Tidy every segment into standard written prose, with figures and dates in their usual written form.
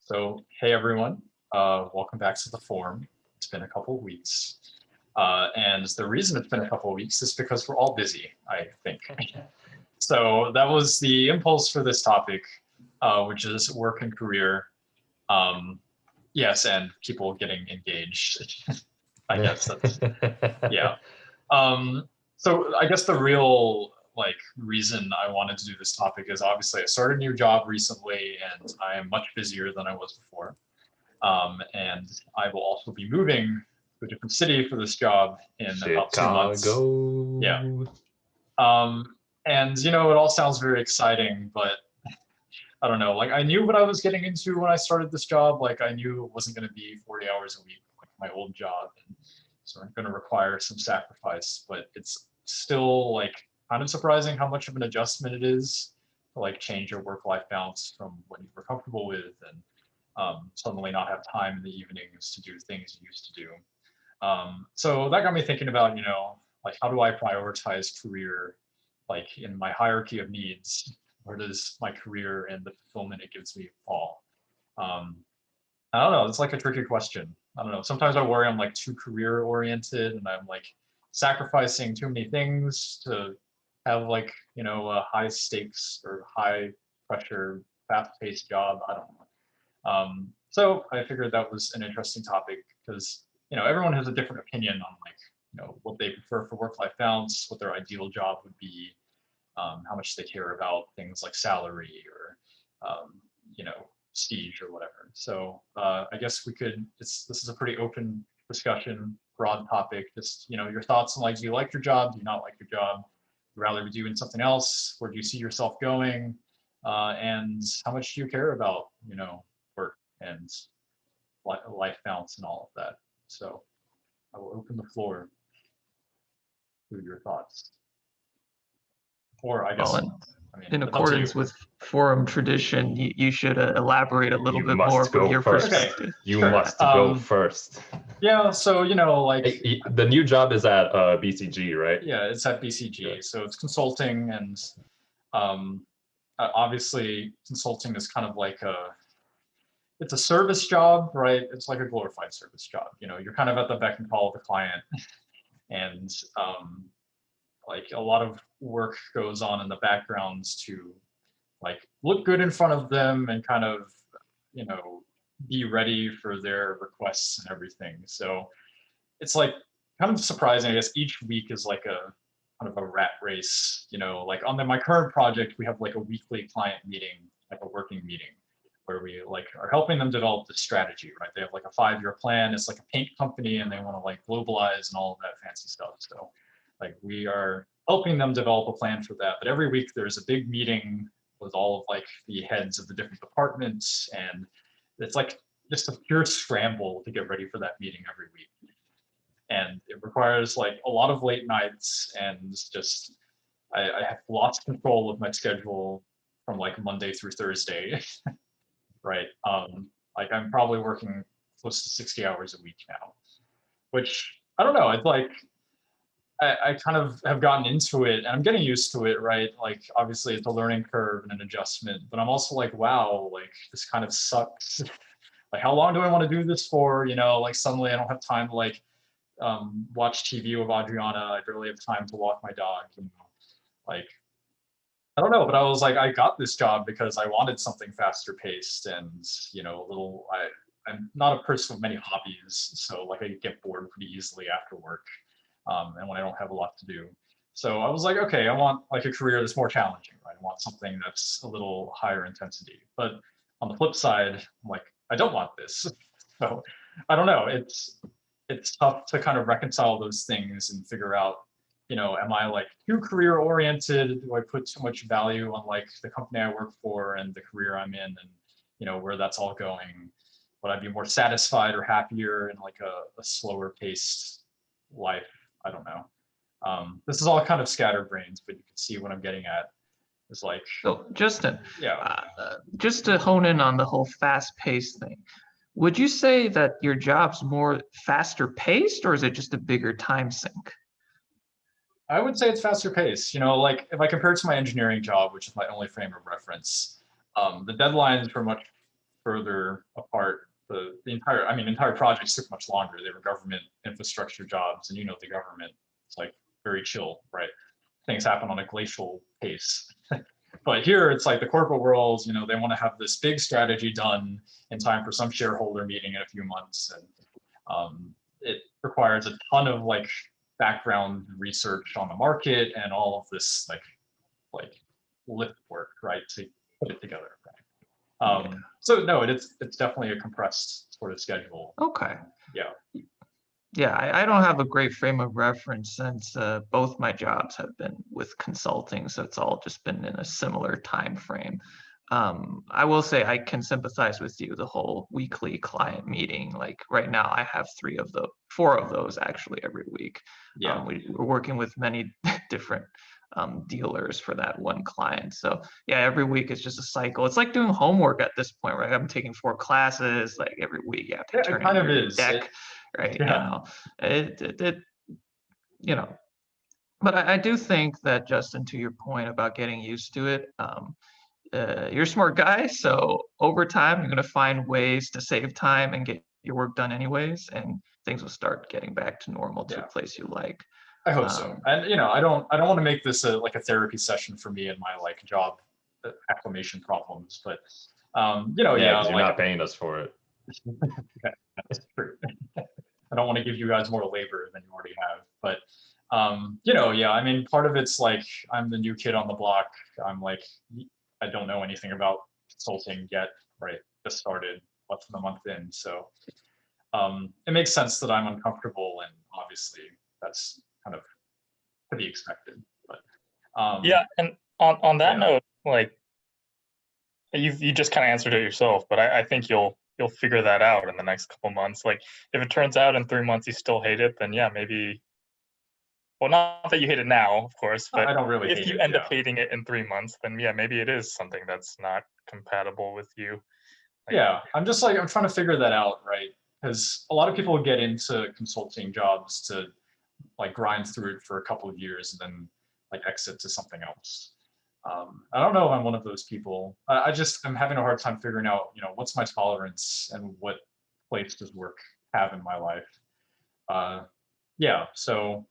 So, hey everyone, welcome back to the forum. It's been a couple of weeks. And the reason it's been a couple of weeks is because we're all busy, I think. So that was the impulse for this topic, which is work and career. Um, yes, and people getting engaged. I guess that's, yeah. So I guess the real reason I wanted to do this topic is obviously I started a new job recently and I am much busier than I was before. And I will also be moving to a different city for this job in about 2 months. Yeah. Chicago. And it all sounds very exciting, but I don't know. Like I knew what I was getting into when I started this job. Like I knew it wasn't going to be 40 hours a week like my old job, and so I'm going to require some sacrifice. But it's still like kind of surprising how much of an adjustment it is to like change your work-life balance from what you were comfortable with and suddenly not have time in the evenings to do things you used to do. So that got me thinking about, like how do I prioritize career, like in my hierarchy of needs? Where does my career and the fulfillment it gives me fall? Um, I don't know. It's like a tricky question. I don't know. Sometimes I worry I'm like too career oriented and I'm like sacrificing too many things to have like, a high stakes or high pressure, fast paced job. I don't know. So I figured that was an interesting topic because everyone has a different opinion on like what they prefer for work-life balance, what their ideal job would be, how much they care about things like salary or you know prestige or whatever. So I guess we could. This is a pretty open discussion, broad topic. Just your thoughts on like, do you like your job? Do you not like your job? Would you rather be doing something else? Where do you see yourself going? And how much do you care about work and life balance and all of that? So I will open the floor to your thoughts. Or I Well, guess, in it's up to you. accordance with forum tradition, you should elaborate a little You bit must more go from your first. perspective. You Sure. must go first. Yeah, so like The new job is at BCG, right? yeah, it's at BCG. Yeah. So it's consulting, and obviously consulting is kind of like it's a service job, right? It's like a glorified service job. You're kind of at the beck and call of the client, and like a lot of work goes on in the backgrounds to like look good in front of them and kind of you know be ready for their requests and everything. So it's like kind of surprising. I guess each week is like a kind of a rat race. Like on my current project, we have like a weekly client meeting, like a working meeting, where we like are helping them develop the strategy. Right? They have like a 5-year plan. It's like a paint company, and they want to like globalize and all of that fancy stuff. So like we are helping them develop a plan for that. But every week there's a big meeting with all of like the heads of the different departments, and it's like just a pure scramble to get ready for that meeting every week. And it requires like a lot of late nights, and just I have lost control of my schedule from like Monday through Thursday. Right. Like I'm probably working close to 60 hours a week now, which I don't know. It's like I kind of have gotten into it and I'm getting used to it, right? Like obviously it's a learning curve and an adjustment, but I'm also like, wow, like this kind of sucks. Like how long do I want to do this for? Like suddenly I don't have time to like watch TV with Adriana. I barely have time to walk my dog. Like I don't know, but I was like, I got this job because I wanted something faster paced and a little. I'm not a person with many hobbies, so like I get bored pretty easily after work, and when I don't have a lot to do. So I was like, okay, I want like a career that's more challenging, right? I want something that's a little higher intensity. But on the flip side, I'm like, I don't want this. So I don't know. It's tough to kind of reconcile those things and figure out, am I like too career oriented? Do I put too much value on like the company I work for and the career I'm in, and where that's all going? Would I be more satisfied or happier in like a slower paced life? I don't know. This is all kind of scatterbrains, but you can see what I'm getting at. It's like, So Justin, yeah. just to hone in on the whole fast-paced thing, would you say that your job's more faster paced, or is it just a bigger time sink? I would say it's faster paced. Like if I compare it to my engineering job, which is my only frame of reference, the deadlines are much further apart. The entire projects took much longer. They were government infrastructure jobs, and the government, it's like very chill, right? Things happen on a glacial pace. But here it's like the corporate world, they want to have this big strategy done in time for some shareholder meeting in a few months. And it requires a ton of like background research on the market and all of this like lift work, right, to put it together. Right? So no, it's definitely a compressed sort of schedule. Okay. Yeah. Yeah, I don't have a great frame of reference since both my jobs have been with consulting, so it's all just been in a similar time frame. I will say I can sympathize with you, the whole weekly client meeting. Like right now, I have 4 of those actually every week. Yeah. We're working with many different dealers for that one client. So yeah, every week it's just a cycle. It's like doing homework at this point, right? I'm taking 4 classes, like every week you have to Yeah, turn it kind in of your is. deck, right? Yeah. It but I do think that, Justin, to your point about getting used to it, you're a smart guy, so over time you're going to find ways to save time and get your work done anyways, and things will start getting back to normal to a place you like. I hope so. And I don't want to make this like a therapy session for me and my like job acclimation problems, but Yeah, because you're not paying us for it. That's true. I don't want to give you guys more labor than you already have, but part of it's like I'm the new kid on the block. I'm like, I don't know anything about consulting yet, right? Just started less than a month in, so it makes sense that I'm uncomfortable, and obviously that's kind of to be expected. But yeah, and on that note, like you just kind of answered it yourself, but I think you'll figure that out in the next couple months. Like if it turns out in 3 months you still hate it, then yeah, maybe. Well, not that you hate it now, of course, but I don't really if hate you it, end up hating it in 3 months, then yeah, maybe it is something that's not compatible with you. Yeah, I'm trying to figure that out, right? Because a lot of people get into consulting jobs to like grind through it for a couple of years and then like exit to something else. I don't know if I'm one of those people. I'm having a hard time figuring out, what's my tolerance and what place does work have in my life. So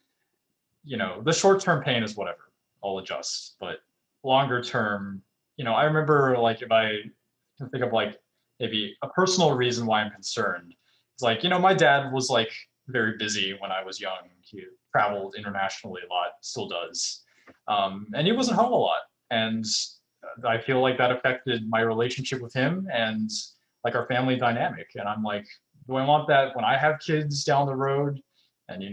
the short-term pain is whatever, I'll adjust, but longer term, I remember like if I can think of like maybe a personal reason why I'm concerned. It's like, my dad was like very busy when I was young. He traveled internationally a lot, still does. And he wasn't home a lot. And I feel like that affected my relationship with him and like our family dynamic. And I'm like, do I want that when I have kids down the road? And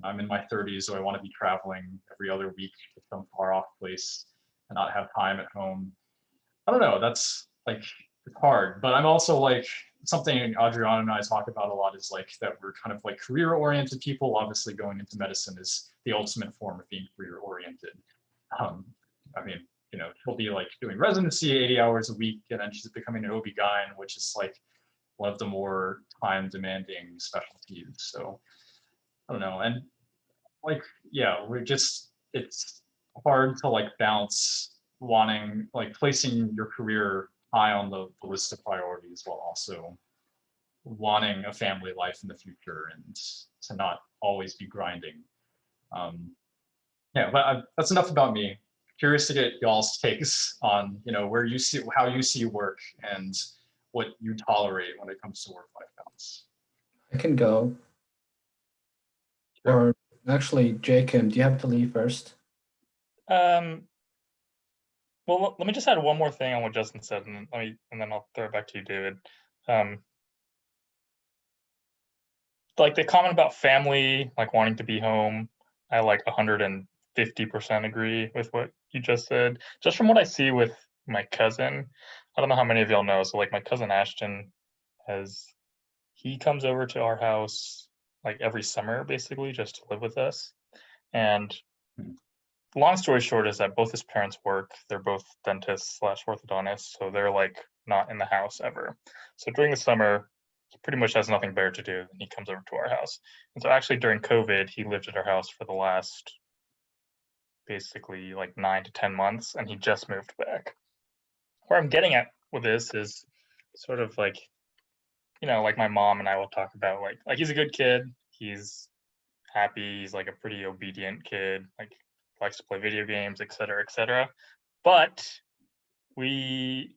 I'm in my 30s, so I want to be traveling every other week to some far off place and not have time at home. I don't know. That's like, it's hard, but I'm also like, something Adriana and I talk about a lot is like that we're kind of like career oriented people. Obviously going into medicine is the ultimate form of being career oriented. She'll be like doing residency 80 hours a week, and then she's becoming an OB-GYN, which is like one of the more time demanding specialties. So I don't know. And like, yeah, it's hard to like balance wanting, like placing your career high on the list of priorities while also wanting a family life in the future and to not always be grinding. That's enough about me. Curious to get y'all's takes on, how you see work and what you tolerate when it comes to work-life balance. I can go. Sure. Or actually, Jacob, do you have to leave first? Well, let me just add one more thing on what Justin said, and then I'll throw it back to you, David. Like the comment about family, like wanting to be home, I like 150% agree with what you just said. Just from what I see with my cousin, I don't know how many of y'all know. So like my cousin Ashton he comes over to our house like every summer, basically, just to live with us. And long story short is that both his parents work. They're both dentists / orthodontists, so they're like not in the house ever. So during the summer, he pretty much has nothing better to do, and he comes over to our house. And so actually during COVID, he lived at our house for the last basically like 9 to 10 months, and he just moved back. Where I'm getting at with this is sort of like, like my mom and I will talk about like he's a good kid. He's happy. He's like a pretty obedient kid. Like likes to play video games, et cetera, et cetera. But we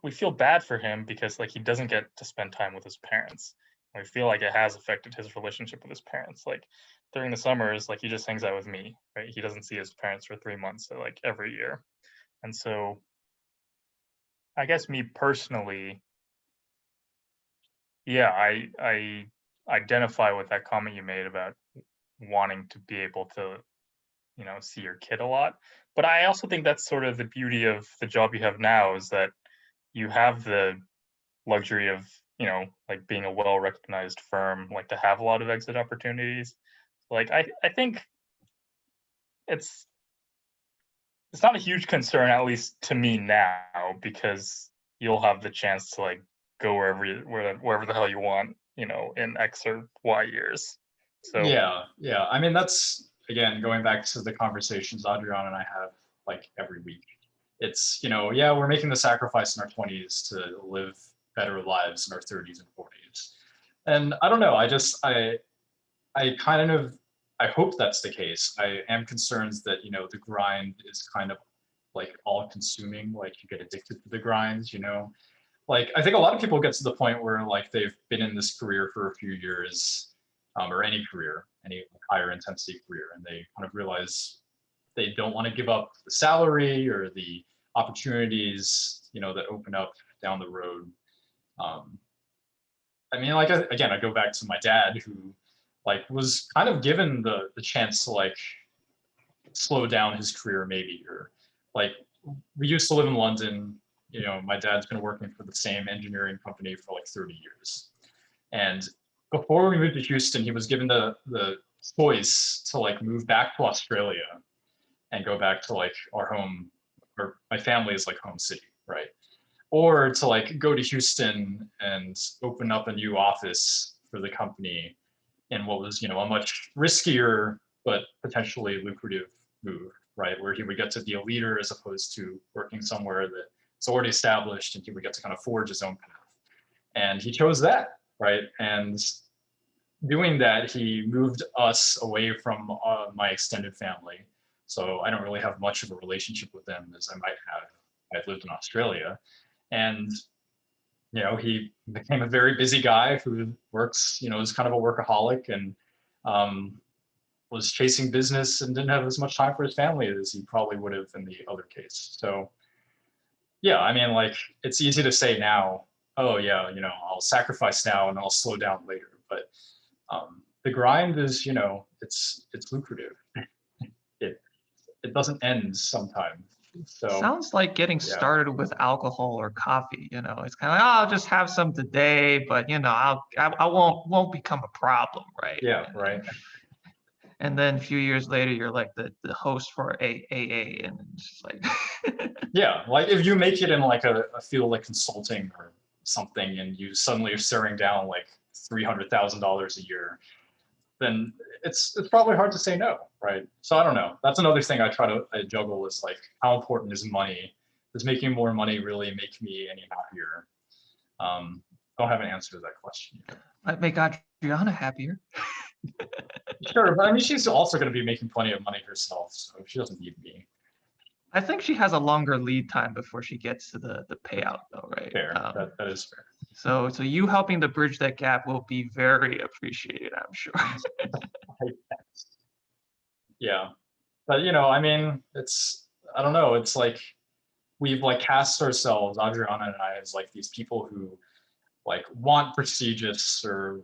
we feel bad for him because like he doesn't get to spend time with his parents. We feel like it has affected his relationship with his parents. Like during the summers, like he just hangs out with me, right? He doesn't see his parents for 3 months, so like every year. And so I guess me personally, yeah, I identify with that comment you made about wanting to be able to, see your kid a lot. But I also think that's sort of the beauty of the job you have now, is that you have the luxury of, like being a well-recognized firm, like to have a lot of exit opportunities. Like I think it's not a huge concern, at least to me now, because you'll have the chance to like go wherever the hell you want, in X or Y years. So Yeah. I mean, that's again going back to the conversations Adriana and I have like every week. It's, yeah, we're making the sacrifice in our 20s to live better lives in our 30s and 40s. And I don't know, I hope that's the case. I am concerned that, the grind is kind of like all consuming, like you get addicted to the grind, Like I think a lot of people get to the point where like they've been in this career for a few years, or any career, any higher intensity career, and they kind of realize they don't want to give up the salary or the opportunities, that open up down the road. I mean, like again, I go back to my dad, who like was kind of given the chance to like slow down his career maybe, or like we used to live in London. My dad's been working for the same engineering company for like 30 years. And before we moved to Houston, he was given the choice to like move back to Australia and go back to like our home, or my family is like home city, right? Or to like go to Houston and open up a new office for the company in what was, a much riskier but potentially lucrative move, right? Where he would get to be a leader as opposed to working somewhere that is already established, and he would get to kind of forge his own path. And he chose that, right? And doing that, he moved us away from my extended family. So I don't really have much of a relationship with them as I might have if I'd lived in Australia. And, he became a very busy guy who works, is kind of a workaholic, and was chasing business and didn't have as much time for his family as he probably would have in the other case. So yeah, I mean, like it's easy to say now, oh yeah, I'll sacrifice now and I'll slow down later. But the grind is, it's lucrative. It doesn't end sometimes. So sounds like getting started with alcohol or coffee. It's kind of like, oh, I'll just have some today, but I won't become a problem, right? Yeah, right. And then a few years later, you're like the host for AA, and it's just like yeah, like if you make it in like a field like consulting or something, and you suddenly are staring down like $300,000 a year, then it's probably hard to say no, right? So I don't know. That's another thing I juggle is like, how important is money? Does making more money really make me any happier? Don't have an answer to that question yet. Might make Adriana happier. Sure, but I mean, she's also going to be making plenty of money herself, so she doesn't need me. I think she has a longer lead time before she gets to the payout, though, right? Fair, that is fair. So you helping to bridge that gap will be very appreciated, I'm sure. Yeah, but I mean, I don't know. It's like we've like cast ourselves, Adriana and I, as like these people who like want prestigious or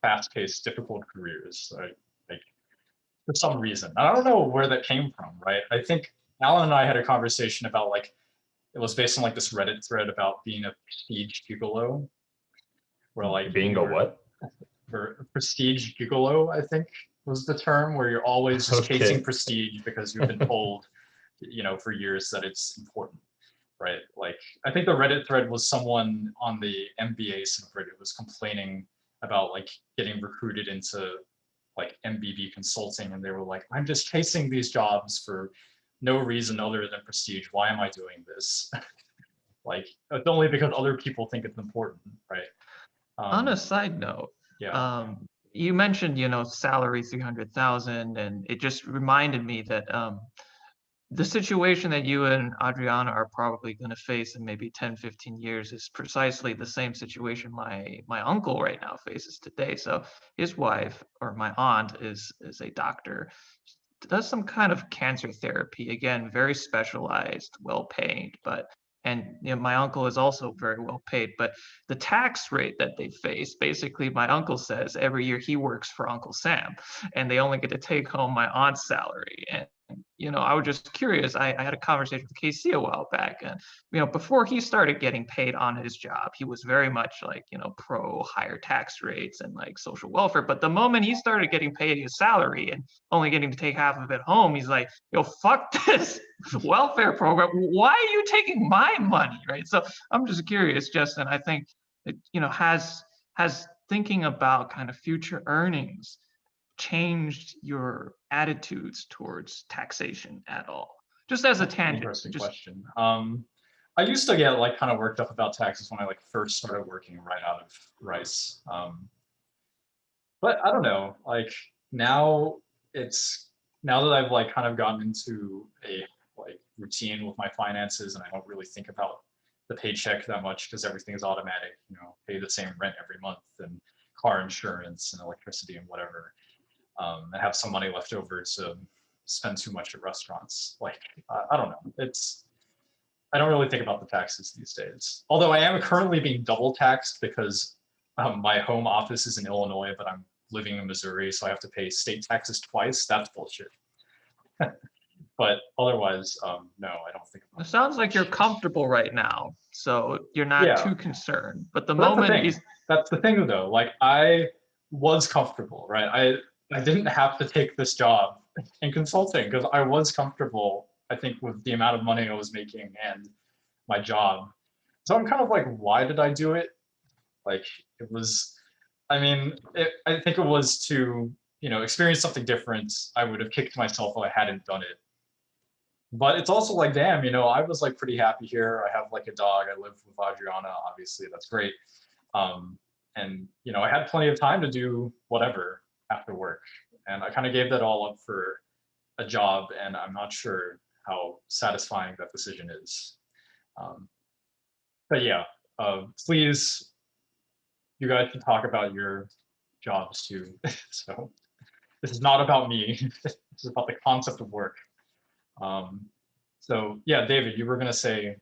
fast-paced, difficult careers, right? Like for some reason. I don't know where that came from, right? I think Alan and I had a conversation about like, it was based on like this Reddit thread about being a prestige gigolo. Where like being a what? Or prestige gigolo, I think was the term, where you're always just chasing prestige because you've been told, for years that it's important, right? Like I think the Reddit thread was someone on the MBA subreddit was complaining about like getting recruited into like MBB consulting, and they were like, I'm just chasing these jobs for no reason other than prestige. Why am I doing this? Like, it's only because other people think it's important, right? On a side note, Yeah. you mentioned, salary 300,000, and it just reminded me that the situation that you and Adriana are probably going to face in maybe 10, 15 years is precisely the same situation my uncle right now faces today. So his wife, or my aunt, is a doctor, does some kind of cancer therapy, again, very specialized, well paid, but and my uncle is also very well paid, but the tax rate that they face, basically my uncle says every year he works for Uncle Sam and they only get to take home my aunt's salary. And I was just curious. I had a conversation with KC a while back, and before he started getting paid on his job, he was very much like pro higher tax rates and like social welfare. But the moment he started getting paid his salary and only getting to take half of it home, he's like, fuck this welfare program. Why are you taking my money, right? So I'm just curious, Justin. I think it, has thinking about kind of future earnings changed your attitudes towards taxation at all? Just as a tangent. Interesting question. I used to get like kind of worked up about taxes when I like first started working right out of Rice. But I don't know, like now that I've like kind of gotten into a like routine with my finances and I don't really think about the paycheck that much because everything is automatic, pay the same rent every month and car insurance and electricity and whatever. And have some money left over to spend too much at restaurants. Like, I don't know. I don't really think about the taxes these days. Although I am currently being double taxed because my home office is in Illinois, but I'm living in Missouri, so I have to pay state taxes twice. That's bullshit. But otherwise, no, I don't think about it. Sounds like you're comfortable right now, so you're not too concerned. But the moment that's the thing, though. Like I was comfortable, right? I didn't have to take this job in consulting because I was comfortable, I think, with the amount of money I was making and my job. So I'm kind of like, why did I do it? Like it was, I think it was to, experience something different. I would have kicked myself if I hadn't done it. But it's also like, damn, I was like pretty happy here. I have like a dog. I live with Adriana, obviously, that's great. And I had plenty of time to do whatever after work. And I kind of gave that all up for a job, and I'm not sure how satisfying that decision is. But yeah, please, you guys can talk about your jobs too. So this is not about me. This is about the concept of work. So yeah, David, you were going to say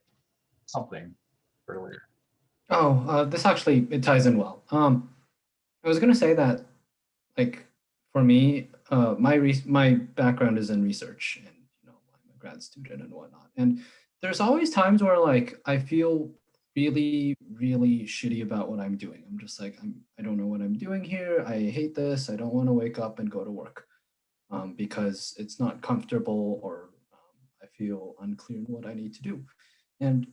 something earlier. Oh, this actually, it ties in well. I was going to say that, like, for me, my background is in research, and I'm a grad student and whatnot. And there's always times where like I feel really, really shitty about what I'm doing. I'm just like, I don't know what I'm doing here. I hate this. I don't want to wake up and go to work because it's not comfortable, or I feel unclear in what I need to do. And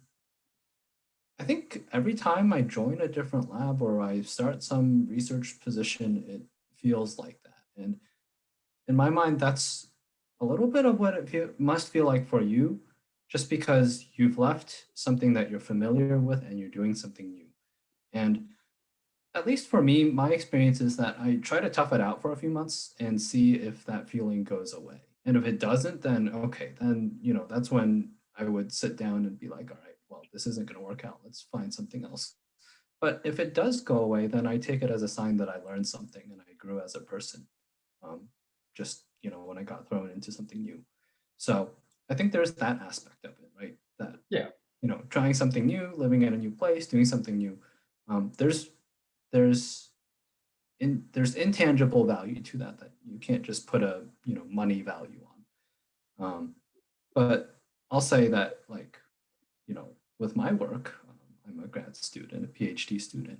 I think every time I join a different lab or I start some research position, it feels like that. And in my mind, that's a little bit of what it must feel like for you, just because you've left something that you're familiar with and you're doing something new. And at least for me, my experience is that I try to tough it out for a few months and see if that feeling goes away. And if it doesn't, then okay, then that's when I would sit down and be like, all right, well, this isn't going to work out. Let's find something else. But if it does go away, then I take it as a sign that I learned something and I grew as a person. Just when I got thrown into something new. So I think there's that aspect of it, right? That trying something new, living in a new place, doing something new. There's intangible value to that you can't just put a money value on. But I'll say that, like, with my work, I'm a grad student, a PhD student.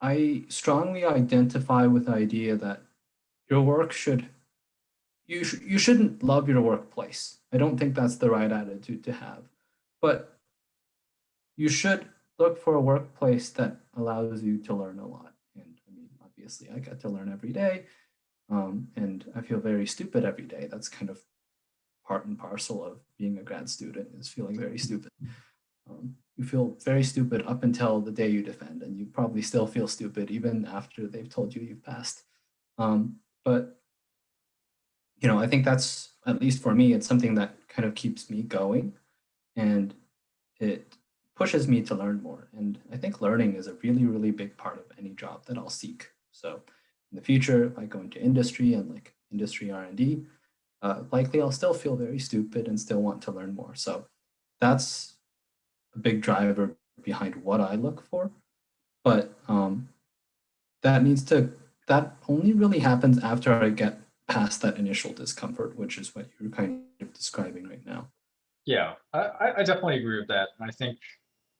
I strongly identify with the idea that your work you shouldn't love your workplace. I don't think that's the right attitude to have, but you should look for a workplace that allows you to learn a lot. And obviously I get to learn every day, and I feel very stupid every day. That's kind of part and parcel of being a grad student is feeling very stupid. You feel very stupid up until the day you defend, and you probably still feel stupid even after they've told you you've passed. But I think that's, at least for me, it's something that kind of keeps me going, and it pushes me to learn more. And I think learning is a really, really big part of any job that I'll seek. So in the future, if I go into industry and like industry R&D, likely I'll still feel very stupid and still want to learn more. So that's a big driver behind what I look for. But that only really happens after I get past that initial discomfort, which is what you're kind of describing right now. Yeah, I definitely agree with that. And I think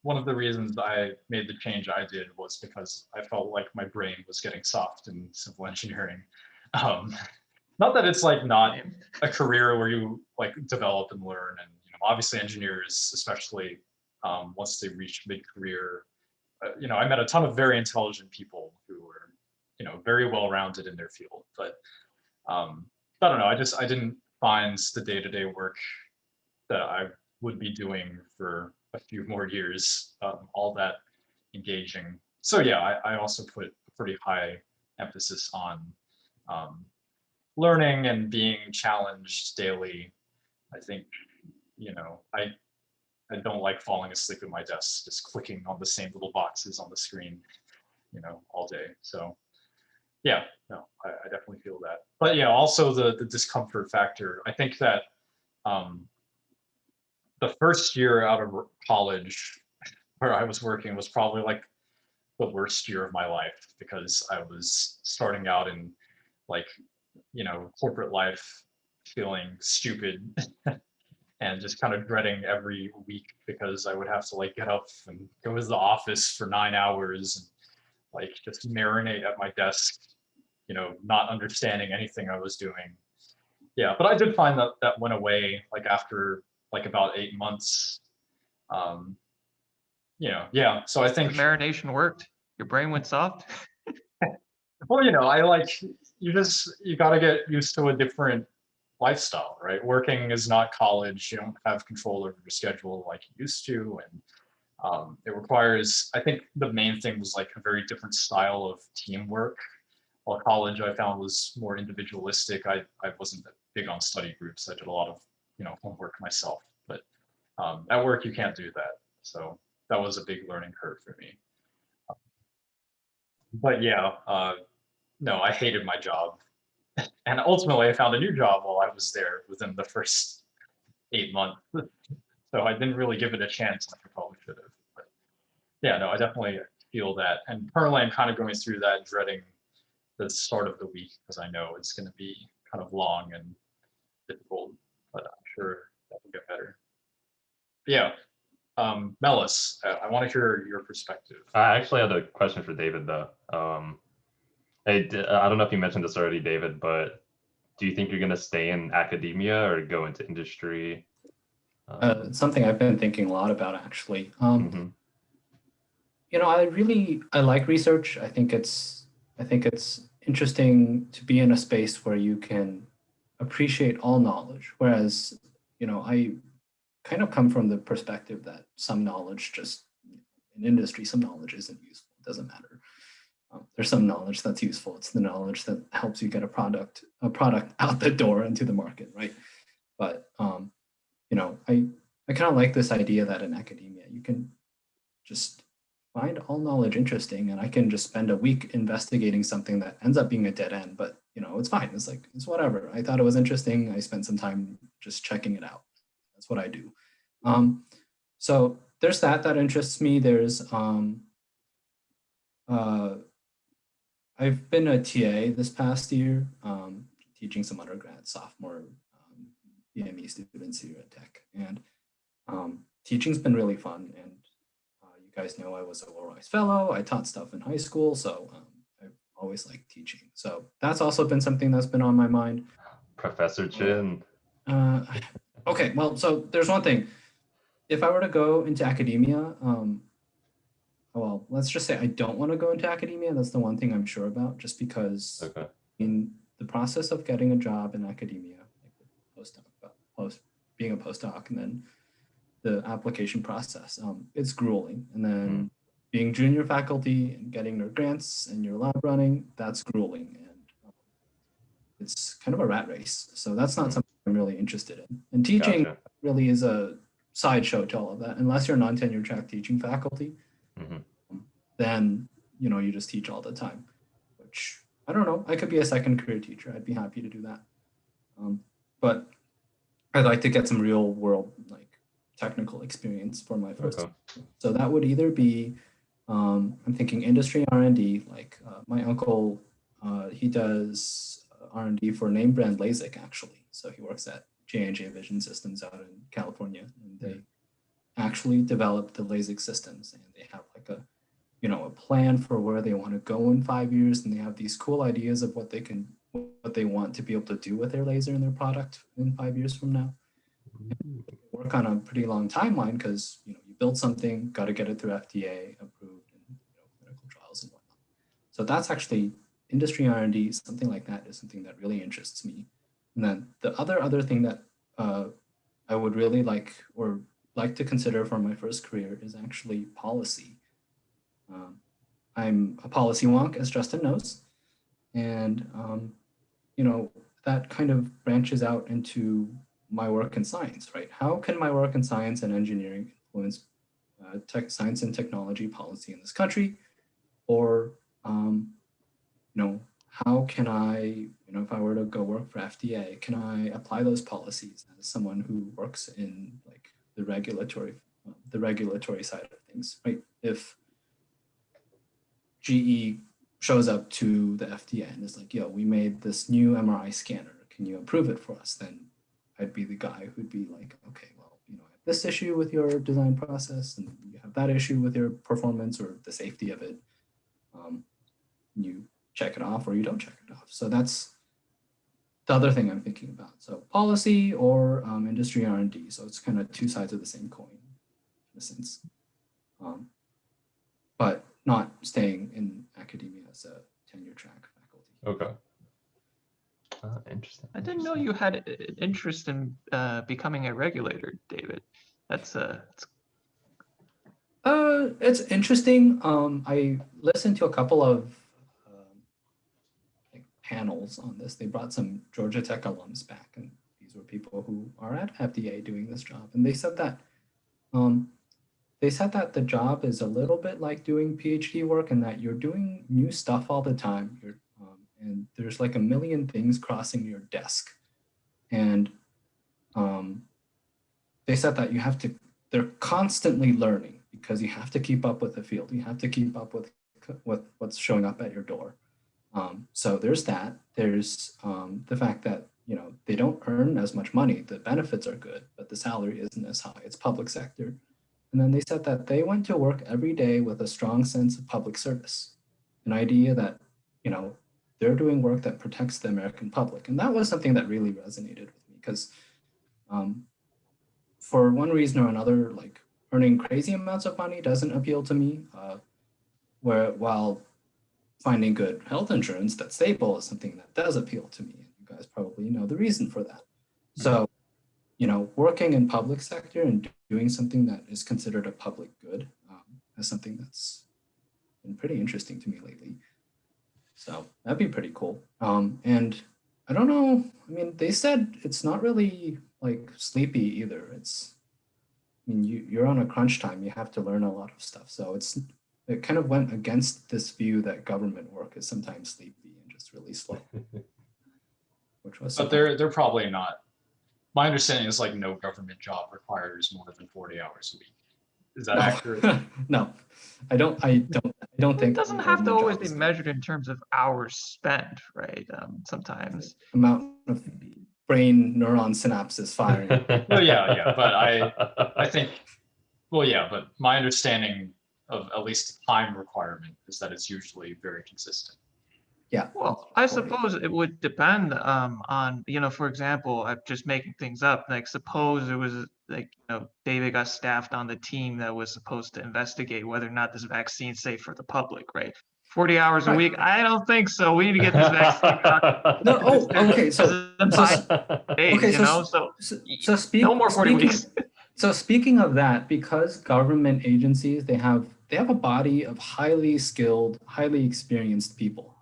one of the reasons I made the change I did was because I felt like my brain was getting soft in civil engineering. Not that it's like not a career where you like develop and learn, and obviously engineers, especially once they reach mid-career, I met a ton of very intelligent people who were very well-rounded in their field. But I don't know, I didn't find the day-to-day work that I would be doing for a few more years all that engaging. So yeah, I also put a pretty high emphasis on learning and being challenged daily. I think, I don't like falling asleep at my desk, just clicking on the same little boxes on the screen, all day. So yeah, no, I definitely feel that. But yeah, also the discomfort factor. I think that the first year out of college where I was working was probably like the worst year of my life, because I was starting out in like, corporate life, feeling stupid and just kind of dreading every week, because I would have to like get up and go to the office for 9 hours and like just marinate at my desk, not understanding anything I was doing. Yeah, but I did find that that went away like after like about 8 months. Yeah. So I The think, marination worked. Your brain went soft. well, I like you got to get used to a different lifestyle, right? Working is not college. You don't have control over your schedule like you used to, and it requires. I think the main thing was like a very different style of teamwork. While college I found was more individualistic. I wasn't big on study groups. I did a lot of homework myself, but at work you can't do that. So that was a big learning curve for me. But yeah, no, I hated my job. And ultimately, I found a new job while I was there within the first 8 months. So I didn't really give it a chance like I probably should have. But yeah, no, I definitely feel that. And currently, I'm kind of going through that, dreading the start of the week, because I know it's going to be kind of long and difficult. But I'm sure that will get better. But yeah, Melis, I want to hear your perspective. I actually had a question for David though. I don't know if you mentioned this already, David, but do you think you're going to stay in academia or go into industry? It's something I've been thinking a lot about, actually. Mhm. I like research. I think it's interesting to be in a space where you can appreciate all knowledge. Whereas, I kind of come from the perspective that some knowledge just in industry, some knowledge isn't useful. It doesn't matter. There's some knowledge that's useful. It's the knowledge that helps you get a product out the door into the market, right? But I kind of like this idea that in academia you can just find all knowledge interesting, and I can just spend a week investigating something that ends up being a dead end. But it's fine. It's whatever. I thought it was interesting. I spent some time just checking it out. That's what I do. So there's that interests me. There's I've been a TA this past year, teaching some undergrad, sophomore BME students here at Tech, and teaching's been really fun. And you guys know I was a Low-Rise Fellow. I taught stuff in high school, so I've always liked teaching. So that's also been something that's been on my mind. Professor Chin. Okay, well, so there's one thing. If I were to go into academia, well, let's just say I don't want to go into academia. That's the one thing I'm sure about, just because Okay. in the process of getting a job in academia, like being a postdoc, and then the application process. It's grueling. And then being junior faculty and getting your grants and your lab running, that's grueling. And it's kind of a rat race. So that's not something I'm really interested in. And teaching Gotcha. really is a sideshow to all of that. Unless you're non-tenure track teaching faculty, then you just teach all the time, which I don't know. I could be a second career teacher. I'd be happy to do that. But I'd like to get some real world technical experience for my first. Okay. So that would either be, I'm thinking industry R&D, my uncle, he does R&D for name brand LASIK actually. So he works at J&J Vision Systems out in California, and they actually develop the LASIK systems, and they have a plan for where they want to go in 5 years, and they have these cool ideas of what they want to be able to do with their laser and their product in 5 years from now. And they work on a pretty long timeline because you build something, got to get it through FDA approved and clinical trials and whatnot. So that's actually industry R&D. Something like that is something that really interests me. And then the other thing that I would really like to consider for my first career is actually policy. I'm a policy wonk, as Justin knows, and that kind of branches out into my work in science, right? How can my work in science and engineering influence science and technology policy in this country? Or, how can I, if I were to go work for FDA, can I apply those policies as someone who works in the regulatory side of things, right? If GE shows up to the FDA and is like, yo, we made this new MRI scanner, can you approve it for us? Then I'd be the guy who'd be like, okay, well, I have this issue with your design process, and you have that issue with your performance or the safety of it. You check it off or you don't check it off. So that's the other thing I'm thinking about. So policy or industry R&D. So it's kind of two sides of the same coin in a sense. But not staying in academia as a tenure track faculty. Okay. Interesting. I didn't know you had an interest in becoming a regulator, David. It's interesting. I listened to a couple of panels on this. They brought some Georgia Tech alums back, and these were people who are at FDA doing this job, and they said that the job is a little bit like doing PhD work, and that you're doing new stuff all the time. And there's a million things crossing your desk, and they said that they're constantly learning because you have to keep up with the field. You have to keep up with what's showing up at your door. So there's that. There's the fact that they don't earn as much money. The benefits are good, but the salary isn't as high. It's public sector. And then they said that they went to work every day with a strong sense of public service, an idea that they're doing work that protects the American public. And that was something that really resonated with me because for one reason or another, earning crazy amounts of money doesn't appeal to me, while finding good health insurance that's stable is something that does appeal to me. You guys probably know the reason for that. So, working in public sector and doing something that is considered a public good is something that's been pretty interesting to me lately. So that'd be pretty cool. And I don't know, they said it's not really sleepy either. You're on a crunch time. You have to learn a lot of stuff. So it kind of went against this view that government work is sometimes sleepy and just really slow. Which was But they're probably not. My understanding is no government job requires more than 40 hours a week. Is that accurate? No, I don't think it doesn't have to government always job be is measured in terms of hours spent, right? Sometimes. amount of brain neuron synapses firing. Well, yeah, but I think, well, yeah, but my understanding of at least the time requirement is that it's usually very consistent. Yeah. Well, I suppose it would depend on, for example, I'm just making things up. Suppose it was David got staffed on the team that was supposed to investigate whether or not this vaccine's safe for the public, right? 40 hours a week? I don't think so. We need to get this vaccine out. No, oh, okay, so in so 5 days, okay, you so know, so so no more 40 speaking, weeks. so speaking of that, because government agencies, they have a body of highly skilled, highly experienced people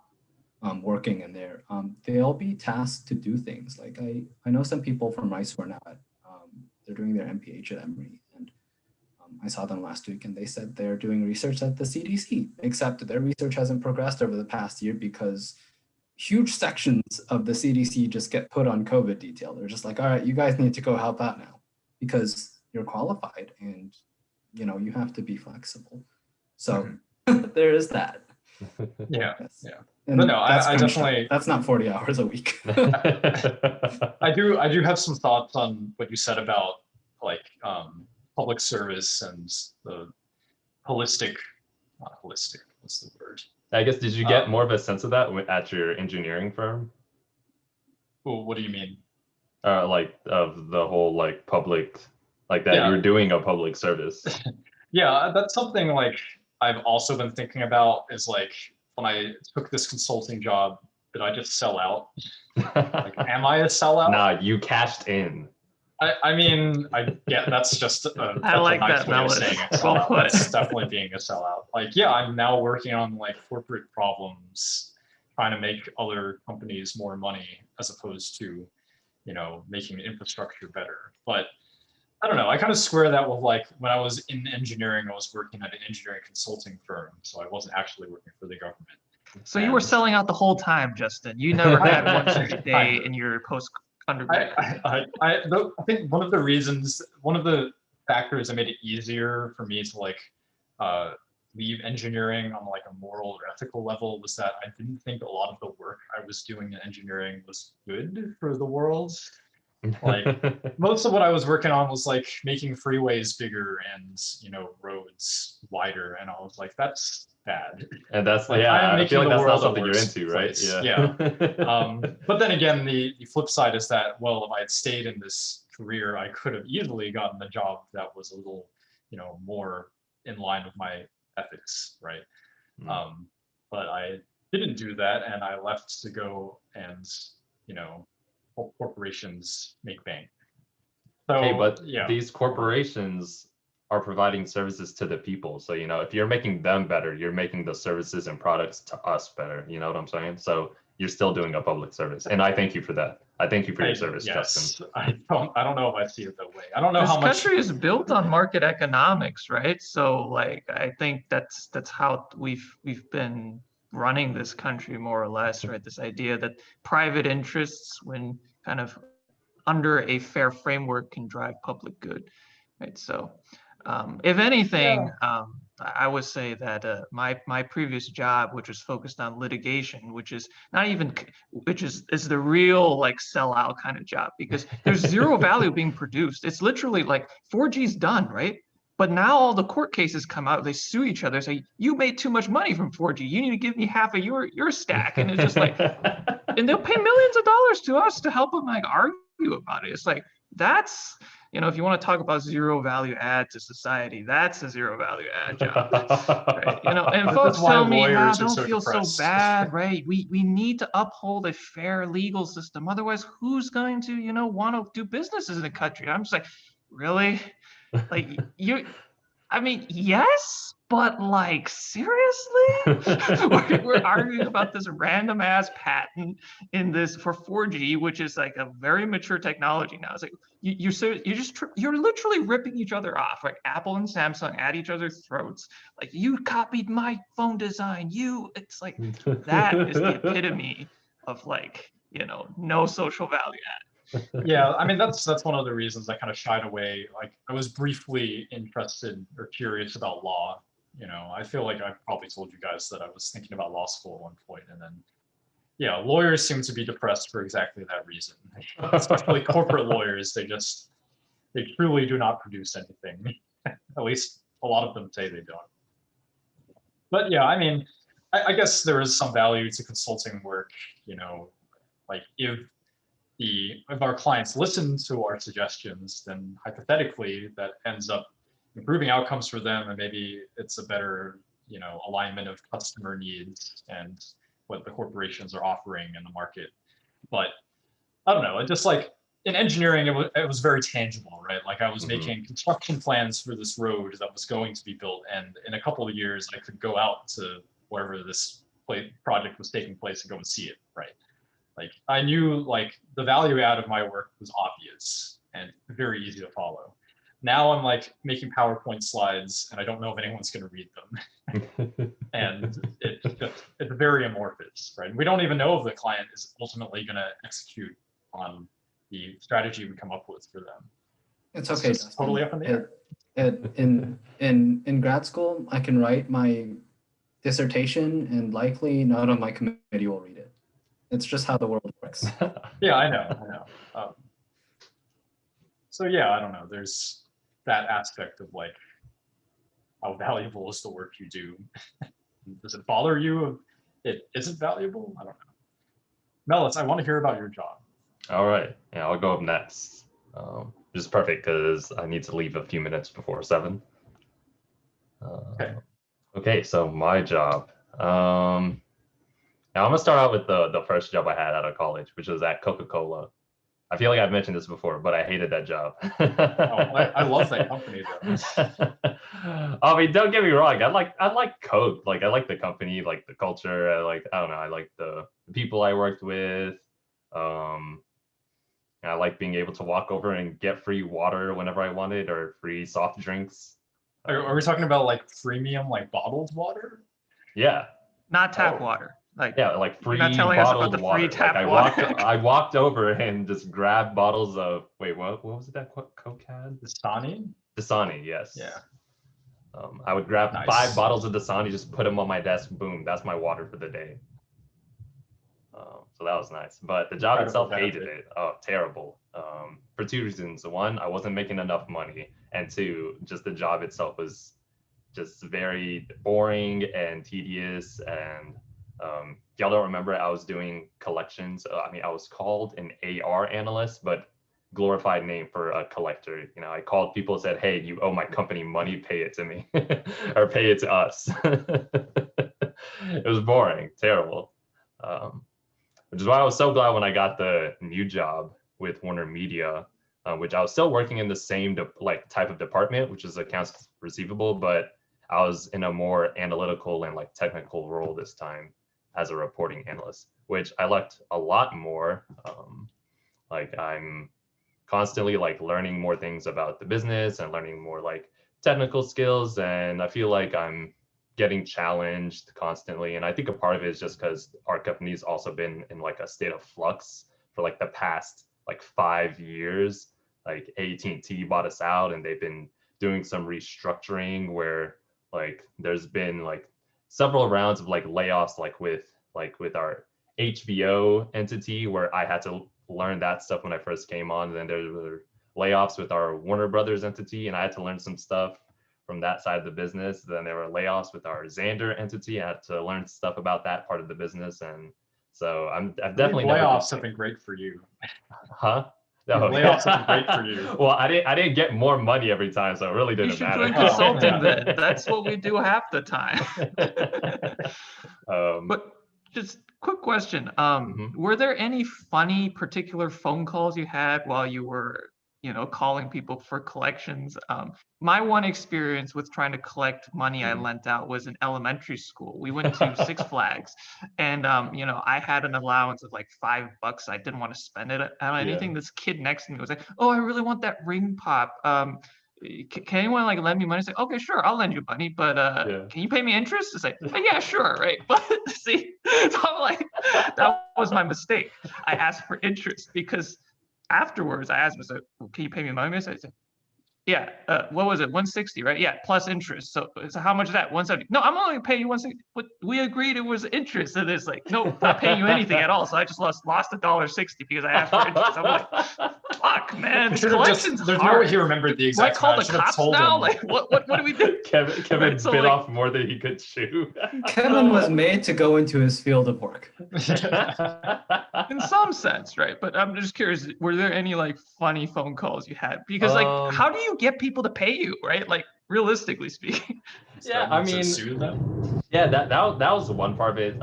working in there. They'll be tasked to do things. Like I know some people from Rice who are now at, they're doing their MPH at Emory, and I saw them last week, and they said they're doing research at the CDC, except their research hasn't progressed over the past year because huge sections of the CDC just get put on COVID detail. They're just like, all right, you guys need to go help out now because you're qualified and you have to be flexible. So there is that. Yeah. Yes. Yeah. And But no, that's I kind of definitely- that's not 40 hours a week. I do have some thoughts on what you said about like public service and the holistic, not holistic, what's the word? I guess, did you get more of a sense of that at your engineering firm? Well, what do you mean? Like of the whole like public, like that Yeah. you're doing a public service. Yeah, that's something like I've also been thinking about is like when I took this consulting job, did I just sell out? Like, am I a sellout? Nah, you cashed in. I mean, that's just that's I like a nice that, way of Mellis. saying it. Well Sellout. put. That's definitely being a sellout. Like, yeah, I'm now working on like corporate problems, trying to make other companies more money as opposed to, making infrastructure better. But I don't know. I kind of square that with like when I was in engineering, I was working at an engineering consulting firm, so I wasn't actually working for the government. So you were And selling out the whole time, Justin. You never had one straight day Kind of. in your post undergrad. I think one of the factors that made it easier for me to like leave engineering on like a moral or ethical level was that I didn't think a lot of the work I was doing in engineering was good for the world. Like, most of what I was working on was like making freeways bigger and roads wider, and I was like, that's bad. And that's Like, yeah, I'm I feel making like the that's not world a something you're worse into, right? place. Yeah. But then again, the flip side is that, well, if I had stayed in this career, I could have easily gotten a job that was a little, more in line with my ethics, right? But I didn't do that, and I left to go and, help corporations make bank. So, Hey, but yeah, these corporations are providing services to the people. So, if you're making them better, you're making the services and products to us better. You know what I'm saying? So you're still doing a public service. And I thank you for that. I thank you for your service, Justin. I don't know if I see it that way. I don't know This how much. country is built on market economics, right? So like I think that's how we've been running this country more or less, right? This idea that private interests, when kind of under a fair framework, can drive public good, right? So if anything, I would say that my previous job, which was focused on litigation, which is not even, is the real like sellout kind of job, because there's zero value being produced. It's literally like 4G's done, right? But now all the court cases come out, they sue each other, say, you made too much money from 4G. You need to give me half of your stack. And it's just like, and they'll pay millions of dollars to us to help them like argue about it. It's like, that's, if you want to talk about zero value add to society, that's a zero value add job, right? And This folks is why tell me, lawyers are don't so feel so depressed." bad, right? We need to uphold a fair legal system. Otherwise, who's going to, want to do businesses in the country? I'm just like, really? Like yes, but like seriously? we're arguing about this random ass patent in this for 4G, which is like a very mature technology now. It's like you're literally ripping each other off, like Apple and Samsung at each other's throats. Like, you copied my phone design. It's like that is the epitome of like, no social value add. Yeah, I mean, that's one of the reasons I kind of shied away. Like, I was briefly interested or curious about law. I feel like I probably told you guys that I was thinking about law school at one point, and then yeah, lawyers seem to be depressed for exactly that reason. Especially corporate lawyers, they truly do not produce anything. At least a lot of them say they don't. But yeah, I mean, I guess there is some value to consulting work. Like, if our clients listen to our suggestions, then hypothetically that ends up improving outcomes for them, and maybe it's a better, alignment of customer needs and what the corporations are offering in the market. But I don't know, it just like in engineering, it was very tangible, right? Like I was making construction plans for this road that was going to be built, and in a couple of years, I could go out to wherever this project was taking place and go and see it, right? Like I knew like the value add of my work was obvious and very easy to follow. Now I'm like making PowerPoint slides and I don't know if anyone's going to read them. And it's very amorphous, right? We don't even know if the client is ultimately going to execute on the strategy we come up with for them. It's okay. It's totally up in the air. In grad school, I can write my dissertation and likely none of my committee will read it. It's just how the world works. Yeah, I know. So yeah, I don't know. There's that aspect of like, how valuable is the work you do? Does it bother you if it isn't valuable? I don't know. Melis, I want to hear about your job. All right, yeah, I'll go up next. Which is perfect because I need to leave a few minutes before 7. Okay, so my job. Now I'm gonna start out with the first job I had out of college, which was at Coca-Cola. I feel like I've mentioned this before, but I hated that job. I love that company though. I mean, don't get me wrong. I like Coke. Like I like the company, like the culture. I don't know. I like the people I worked with. I like being able to walk over and get free water whenever I wanted or free soft drinks. Are we talking about like freemium, like bottled water? Yeah. Not tap Oh. water. Like Yeah, like free not telling us about bottled the free water. tap Like water. I walked over and just grabbed bottles of what was it that Coke had? Dasani? Dasani, yes. Yeah. I would grab Nice. 5 bottles of Dasani, just put them on my desk. Boom, that's my water for the day. So that was nice. But the job itself, hated it. Oh, terrible. For 2 reasons. 1, I wasn't making enough money, and 2, just the job itself was just very boring and tedious. And if y'all don't remember, I was doing collections. I was called an AR analyst, but glorified name for a collector. I called people and said, hey, you owe my company money, pay it to me or pay it to us. It was boring, terrible. Which is why I was so glad when I got the new job with Warner Media, which I was still working in the same type of department, which is accounts receivable, but I was in a more analytical and like technical role this time as a reporting analyst, which I liked a lot more. Like I'm constantly like learning more things about the business and learning more like technical skills, and I feel like I'm getting challenged constantly. And I think a part of it is just because our company's also been in like a state of flux for like the past like 5 years. Like AT&T bought us out and they've been doing some restructuring where like there's been like several rounds of like layoffs like with our HBO entity, where I had to learn that stuff when I first came on. And then there were layoffs with our Warner Brothers entity and I had to learn some stuff from that side of the business. Then there were layoffs with our Xandr entity. I had to learn stuff about that part of the business. And so I've definitely layoffs have been great for you. Huh? No, layoffs have been great for you. Well, I didn't get more money every time, so it really You didn't should matter. join consulting then. That's what we do half the time. But just quick question. Were there any funny particular phone calls you had while you were, calling people for collections? My one experience with trying to collect money I lent out was in elementary school. We went to Six Flags and, I had an allowance of like $5. I didn't want to spend it on anything. This kid next to me was like, oh, I really want that ring pop. Can anyone like lend me money? It's like, okay, sure, I'll lend you money, but can you pay me interest? It's like, yeah, sure, right? But see, so I'm like, that was my mistake. I asked for interest because afterwards I asked him, so can you pay me money? I said, yeah, what was it? 160, right? Yeah, plus interest. So how much is that? 170. No, I'm only paying you 160. But we agreed it was interest. And it's like, no, not paying you anything at all. So I just lost $1.60 because I asked for interest. I'm like, fuck, man. There's no way he remembered the exact Do I call the amount. cops now? Like, what do we do? Kevin So, bit like- off more than he could chew. Kevin was made to go into his field of work. In some sense, right? But I'm just curious, were there any like funny phone calls you had? Because like, how do you get people to pay you, right? Like, realistically speaking. Yeah, Threatening I to mean, sue them? yeah, that was one part of it.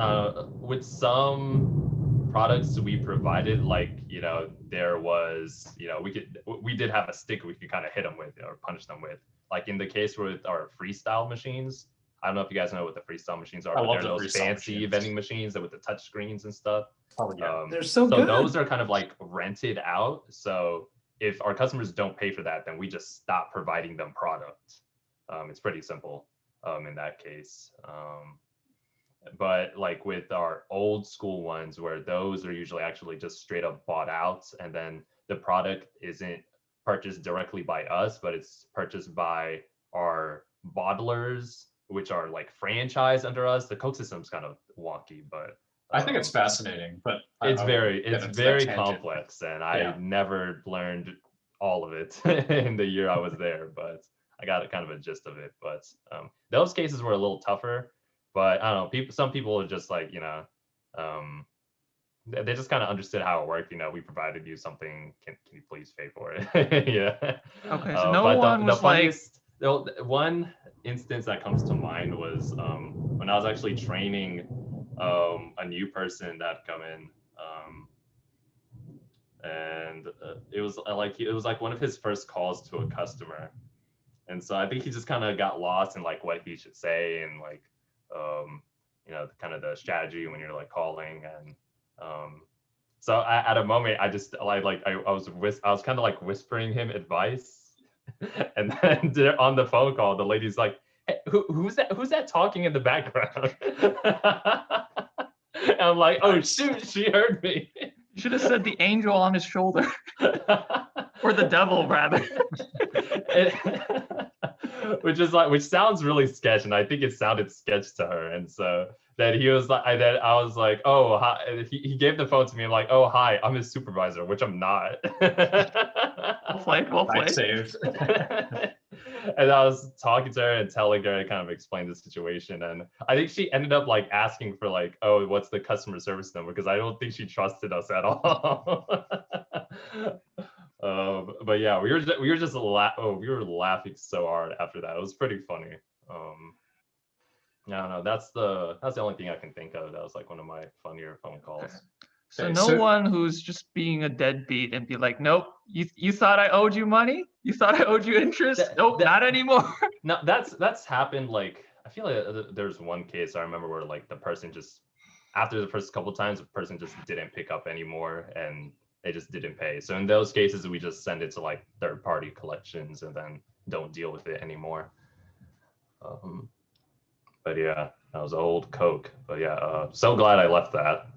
With some products we provided, like, you know, there was, you know, we did have a stick we could kind of hit them with or punch them with. Like in the case with our freestyle machines, I don't know if you guys know what the freestyle machines are, I but love they're the those freestyle fancy machines. vending machines that with the touch screens and stuff. Oh, yeah. They're so So good. those are kind of like rented out. So if our customers don't pay for that, then we just stop providing them product. It's pretty simple in that case. But like with our old school ones, where those are usually actually just straight up bought out, and then the product isn't purchased directly by us, but it's purchased by our bottlers, which are like franchise under us. The Coke system's kind of wonky, but I think it's fascinating, but it's I won't very get into that very tangent. complex, and I Yeah. never learned all of it in the year I was there, but I got a kind of a gist of it. But those cases were a little tougher, but I don't know, some people are just like, you know, they just kind of understood how it worked. You know, we provided you something, can you please pay for it? Yeah. Okay, so no but one the was like, funniest, one instance that comes to mind was when I was actually training a new person that come in, and it was like one of his first calls to a customer, and so I think he just kind of got lost in like what he should say, and like you know, kind of the strategy when you're like calling. And so at a moment I just I was kind of like whispering him advice, and then on the phone call the lady's like, hey, who's that talking in the background? And I'm like, oh shoot, she heard me. should have said the angel on his shoulder, or the devil rather. Which sounds really sketch, and I think it sounded sketch to her. And so that he was like, I was like, oh hi. He gave the phone to me. I'm like, oh hi, I'm his supervisor, which I'm not. Well played, well Nice played. save. And I was talking to her and telling her to kind of explain the situation, and I think she ended up like asking for like, oh, what's the customer service number, because I don't think she trusted us at all. But yeah, we were laughing so hard after that. It was pretty funny. I don't know. That's the only thing I can think of. That was like one of my funnier phone calls. So Okay, no so- one who's just being a deadbeat and be like, nope, you thought I owed you money? You thought I owed you interest? Nope, not anymore. No, that's happened. Like, I feel like there's one case I remember where like the person just, after the first couple times, the person just didn't pick up anymore, and they just didn't pay. So in those cases, we just send it to like third-party collections and then don't deal with it anymore. But yeah, that was old Coke. But yeah, so glad I left that.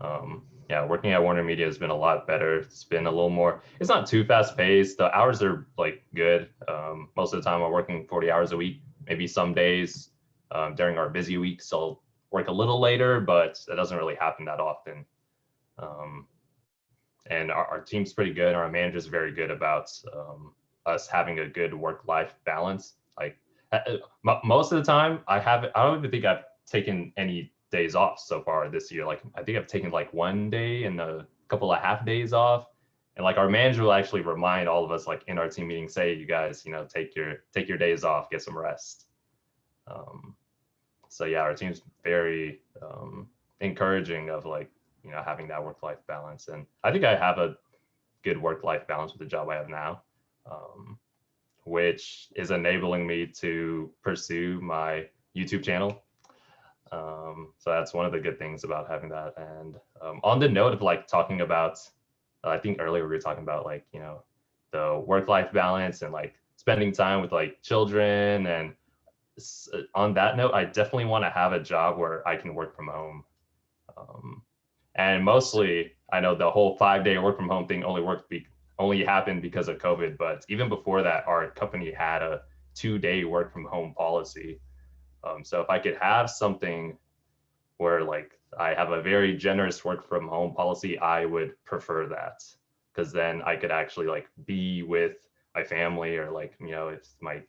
Yeah, working at Warner Media has been a lot better. It's been a little more, it's not too fast paced. The hours are like good. Most of the time I'm working 40 hours a week. Maybe some days during our busy weeks, I'll work a little later, but that doesn't really happen that often. And our team's pretty good. Our manager's very good about us having a good work-life balance. Like most of the time I don't even think I've taken any days off so far this year. Like I think I've taken like one day and a couple of half days off. And like our manager will actually remind all of us, like in our team meeting, say, you guys, you know, take your days off, get some rest. So yeah, our team's very encouraging of like, you know, having that work-life balance. And I think I have a good work-life balance with the job I have now, which is enabling me to pursue my YouTube channel. So that's one of the good things about having that. And on the note of like talking about, I think earlier we were talking about like, you know, the work-life balance and like spending time with like children. And on that note, I definitely want to have a job where I can work from home. And mostly, I know the whole 5-day work from home thing only happened because of COVID. But even before that, our company had a 2-day work from home policy. So if I could have something where like I have a very generous work from home policy, I would prefer that, because then I could actually like be with my family, or like, you know, if my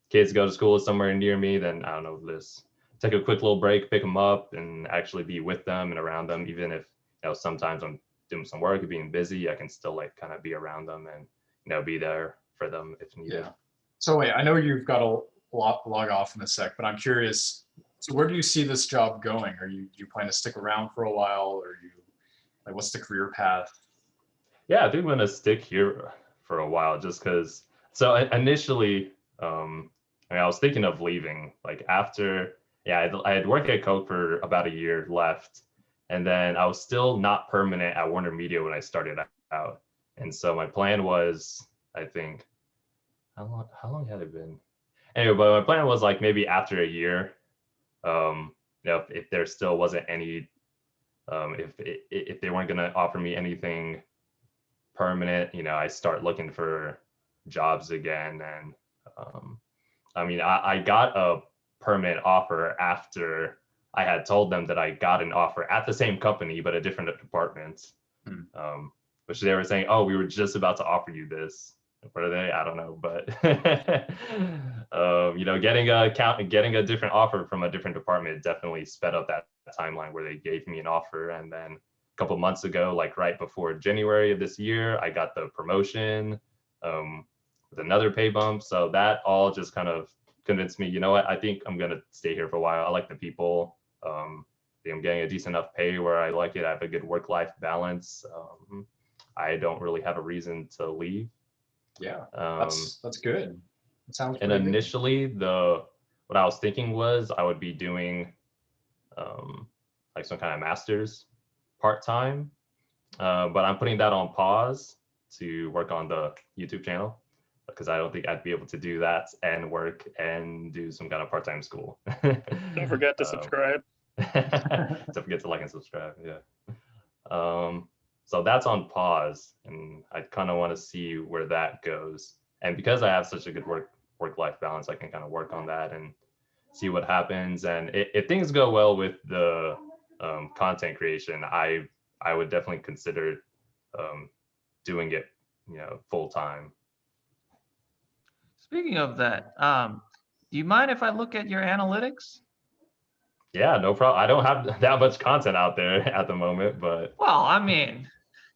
kids go to school somewhere near me, then I don't know, this take a quick little break, pick them up, and actually be with them and around them. Even if, you know, sometimes I'm doing some work and being busy, I can still like kind of be around them and, you know, be there for them if needed. Yeah. So wait, I know you've got log off in a sec, but I'm curious. So where do you see this job going? Do you plan to stick around for a while, or you like what's the career path? Yeah, I think I'm gonna stick here for a while just because. So initially, I mean, I was thinking of leaving like after. Yeah, I had worked at Coke for about a year left, and then I was still not permanent at Warner Media when I started out. And so my plan was, I think, how long had it been? Anyway, but my plan was like maybe after a year, if there still wasn't any, if they weren't gonna offer me anything permanent, I start looking for jobs again. And I mean, I got a permanent offer after I had told them that I got an offer at the same company but a different department, which they were saying, "Oh, we were just about to offer you this." What are they? I don't know, but getting a different offer from a different department definitely sped up that timeline where they gave me an offer. And then a couple months ago, like right before January of this year, I got the promotion with another pay bump. So that all just kind of convinced me, you know what, I think I'm gonna stay here for a while. I like the people. I'm getting a decent enough pay where I like it. I have a good work-life balance. I don't really have a reason to leave. Yeah, that's good. It sounds. And pretty good. initially, what I was thinking was I would be doing like some kind of master's part-time, but I'm putting that on pause to work on the YouTube channel because I don't think I'd be able to do that and work and do some kind of part-time school. Don't forget to subscribe. Don't forget to like and subscribe. Yeah. So that's on pause, and I kind of want to see where that goes. And because I have such a good work-life balance, I can kind of work on that and see what happens. And if things go well with the content creation, I would definitely consider doing it, full time. Speaking of that, do you mind if I look at your analytics? Yeah, no problem. I don't have that much content out there at the moment, but Well, I mean,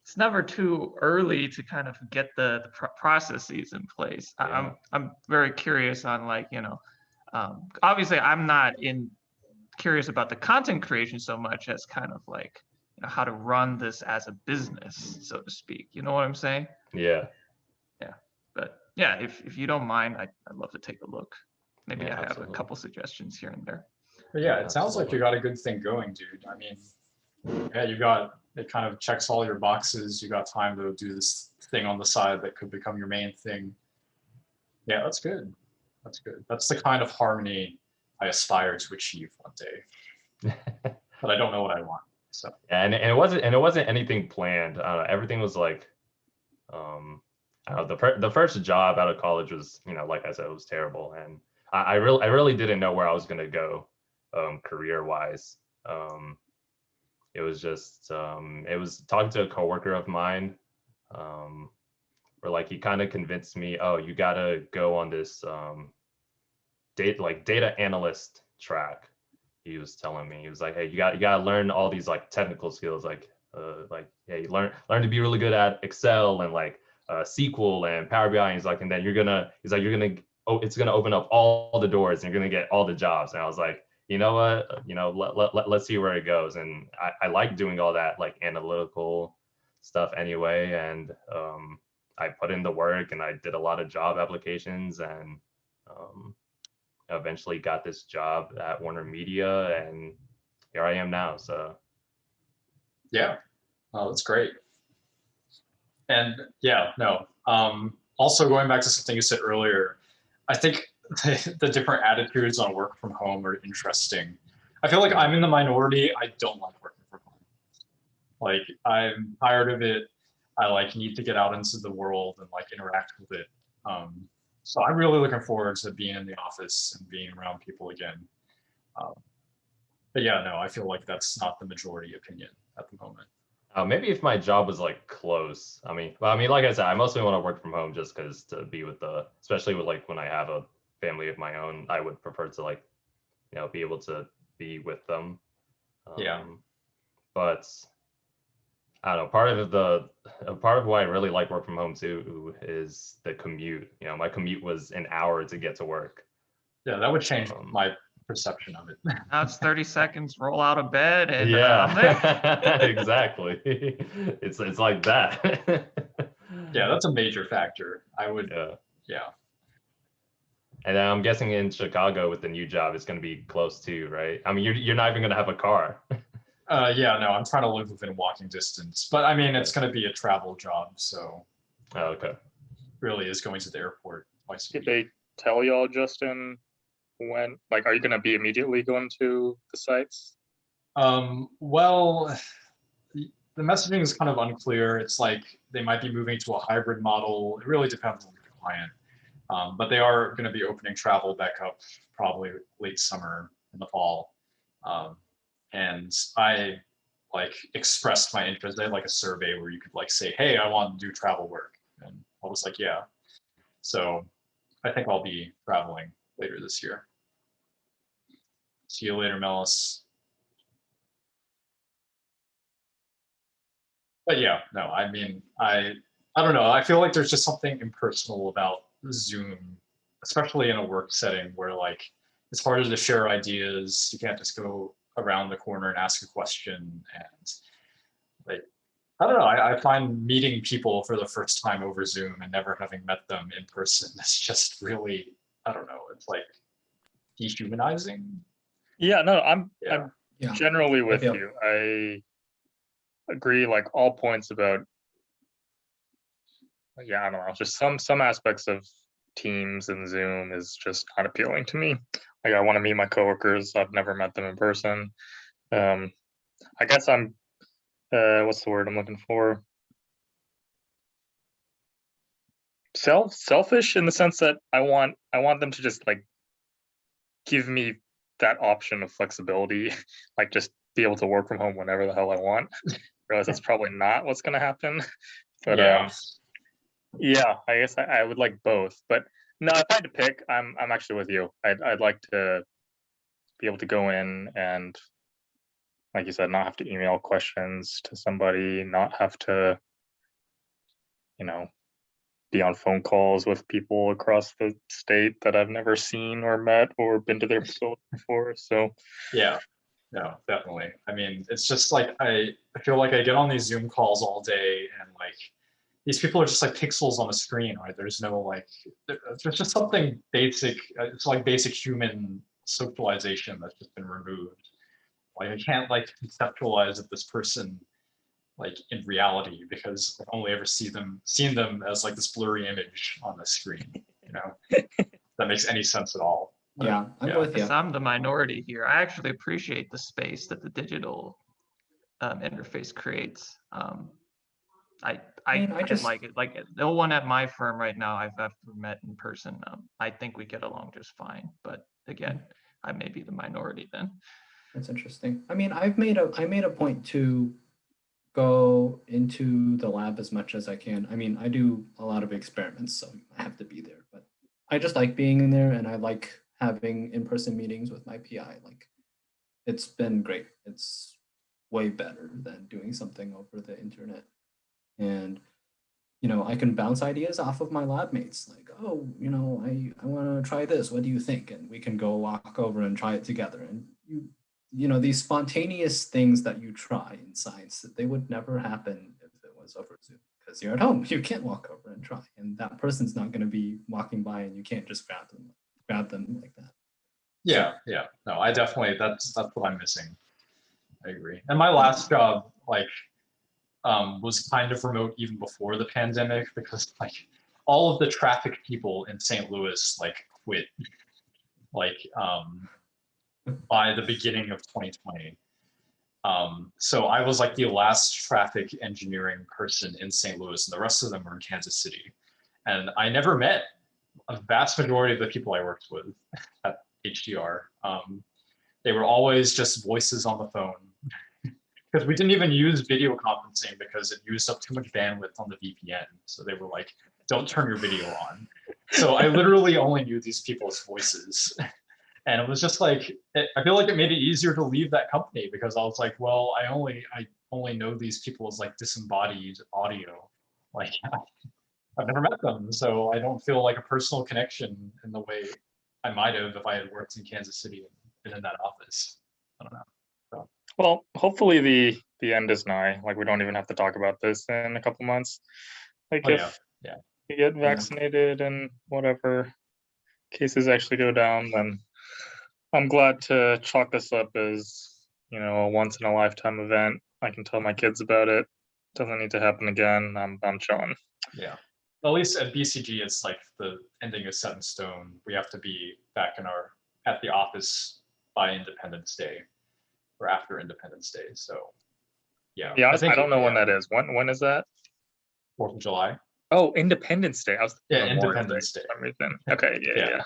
it's never too early to kind of get the processes in place. Yeah. I'm very curious on like, obviously I'm not curious about the content creation so much as kind of like, how to run this as a business, so to speak. You know what I'm saying? yeah. But yeah, if you don't mind, I'd love to take a look. Maybe Yeah, I have absolutely. a couple suggestions here and there. But yeah, it sounds like you got a good thing going, dude. I mean, yeah, it kind of checks all your boxes. You got time to do this thing on the side that could become your main thing. Yeah, that's good. That's good. That's the kind of harmony I aspire to achieve one day, but I don't know what I want. So And it wasn't anything planned. Everything was like, I don't know, the first job out of college was, like I said, it was terrible, and I really didn't know where I was gonna go, career wise. It was just it was talking to a coworker of mine, where like he kind of convinced me, oh, you gotta go on this data analyst track. He was telling me, he was like, hey, you gotta learn all these like technical skills, like yeah, you learn to be really good at Excel and like SQL and Power BI. And and then it's gonna open up all the doors and you're gonna get all the jobs. And I was like, you know what, let's see where it goes. And I like doing all that like analytical stuff anyway. And I put in the work and I did a lot of job applications and eventually got this job at Warner Media, and here I am now. So yeah, oh, that's great. And yeah, no. Also going back to something you said earlier, I think the different attitudes on work from home are interesting. I feel like I'm in the minority. I don't like working from home. Like I'm tired of it. I like need to get out into the world and like interact with it. So I'm really looking forward to being in the office and being around people again. But yeah, no, I feel like that's not the majority opinion at the moment. maybe if my job was like close. I mean, like I said, I mostly want to work from home just because to be with especially with like when I have a family of my own, I would prefer to like, be able to be with them. Yeah. But I don't know. Part of why I really like work from home too is the commute. My commute was an hour to get to work. Yeah, that would change Um, my perception of it. Now it's 30 seconds, roll out of bed, and I'm Yeah, there. exactly. It's like that. Yeah, that's a major factor. I would, Yeah. yeah. And I'm guessing in Chicago with the new job, it's going to be close too, right? I mean, you're not even going to have a car. Yeah, no, I'm trying to live within walking distance, but I mean, it's going to be a travel job, so Oh, okay. really is going to the airport twice a Did week. they tell y'all, Justin, when, like, are you gonna be immediately going to the sites? Well, the messaging is kind of unclear. It's like they might be moving to a hybrid model. It really depends on the client. But they are going to be opening travel back up probably late summer in the fall. And I like expressed my interest. They had like a survey where you could like say, hey, I want to do travel work. And I was like, yeah. So I think I'll be traveling later this year. See you later, Melis. But yeah, no, I mean, I don't know. I feel like there's just something impersonal about Zoom, especially in a work setting where like it's harder to share ideas. You can't just go around the corner and ask a question. And like, I don't know. I find meeting people for the first time over Zoom and never having met them in person is just really, I don't know. It's like dehumanizing. Yeah, no, I'm Yeah. generally with Yeah. you. I agree, like all points about, yeah, I don't know, just some aspects of Teams and Zoom is just not appealing to me. Like I want to meet my coworkers. I've never met them in person. I guess I'm what's the word I'm looking for? Selfish in the sense that I want them to just like give me that option of flexibility, like just be able to work from home whenever the hell I want. Realize that's probably not what's gonna happen. But Yeah. yeah, I guess I would like both. But no, if I had to pick, I'm actually with you. I'd like to be able to go in and, like you said, not have to email questions to somebody, not have to, you know, be on phone calls with people across the state that I've never seen or met or been to their facility before. So Yeah. No, definitely. I mean, it's just like I feel like I get on these Zoom calls all day and like these people are just like pixels on the screen, right? There's no like there's just something basic. It's like basic human socialization that's just been removed. Like I can't like conceptualize that this person like in reality because I've only ever seen them as like this blurry image on the screen, you know? If that makes any sense at all. But, Yeah, I'm yeah. with you. Yes, I'm the minority here. I actually appreciate the space that the digital interface creates. I Man, I just- like it. Like no one at my firm right now I've ever met in person. I think we get along just fine. But again, I may be the minority then. That's interesting. I mean, I made a point to go into the lab as much as I can. I mean, I do a lot of experiments, so I have to be there. But I just like being in there, and I like having in-person meetings with my PI. Like, it's been great. It's way better than doing something over the internet. And you know, I can bounce ideas off of my lab mates. Like, oh, you know, I want to try this. What do you think? And we can go walk over and try it together. And you know, these spontaneous things that you try in science, they would never happen if it was over Zoom because you're at home. You can't walk over and try, and that person's not going to be walking by, and you can't just grab them like that. Yeah, yeah. No, I definitely that's what I'm missing. I agree. And my last job, like, was kind of remote even before the pandemic because like all of the traffic people in St. Louis like quit like by the beginning of 2020. So I was like the last traffic engineering person in St. Louis, and the rest of them were in Kansas City. And I never met a vast majority of the people I worked with at HDR. They were always just voices on the phone because we didn't even use video conferencing because it used up too much bandwidth on the VPN. So they were like, don't turn your video on. So I literally only knew these people's voices. And it was just like, I feel like it made it easier to leave that company because I was like, well, I only know these people as like disembodied audio. Like I've never met them. So I don't feel like a personal connection in the way I might have if I had worked in Kansas City and been in that office. I don't know. Well, hopefully the end is nigh. Like we don't even have to talk about this in a couple months. Like Oh, if yeah. we get vaccinated and whatever cases actually go down, then I'm glad to chalk this up as, you know, a once in a lifetime event. I can tell my kids about it. Doesn't need to happen again. I'm chilling. Yeah. At least at BCG, it's like the ending is set in stone. We have to be back at the office by Independence Day or after Independence Day. So yeah. Yeah, honestly, I don't know when yeah, that is. When is that? 4th of July. Oh, Independence Day. I was thinking Yeah, Memorial Independence Day. for some reason. Okay, yeah, yeah.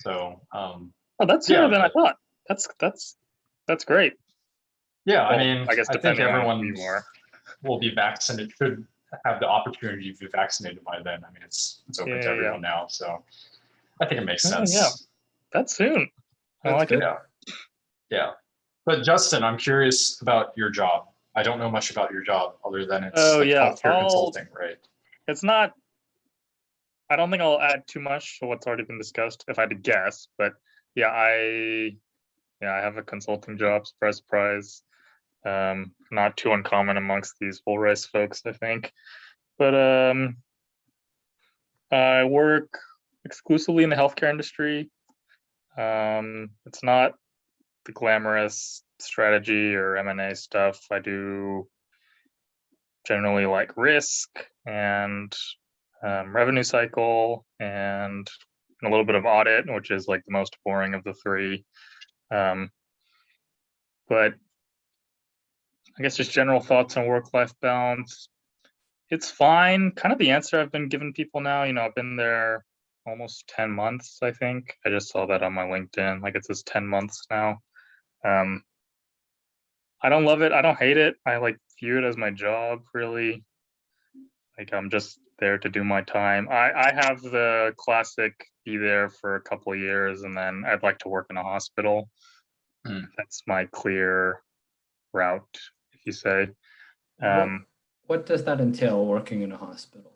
So Oh, that's sooner yeah, than I thought. That's great. yeah, Well, I mean, I guess I think depending on who everyone you are. will be vaccinated, should have the opportunity to be vaccinated by then. I mean, it's open to Yeah, everyone now, so I think it makes Oh, sense. yeah. That's soon. I That's like good. it. Yeah. Yeah. But Justin, I'm curious about your job. I don't know much about your job other than it's Oh, like yeah, healthcare consulting, right? It's not. I don't think I'll add too much to what's already been discussed if I had to guess, but yeah, I have a consulting job, surprise, surprise. Not too uncommon amongst these full rice folks, I think. But I work exclusively in the healthcare industry. It's not the glamorous strategy or M&A stuff. I do generally like risk and revenue cycle and a little bit of audit, which is like the most boring of the three. But I guess just general thoughts on work-life balance. It's fine. Kind of the answer I've been giving people now. You know, I've been there almost 10 months, I think. I just saw that on my LinkedIn. Like it says 10 months now. I don't love it. I don't hate it. I like view it as my job, really. Like I'm just there to do my time. I have the classic be there for a couple of years and then I'd like to work in a hospital. That's my clear route, if you say. What does that entail, working in a hospital?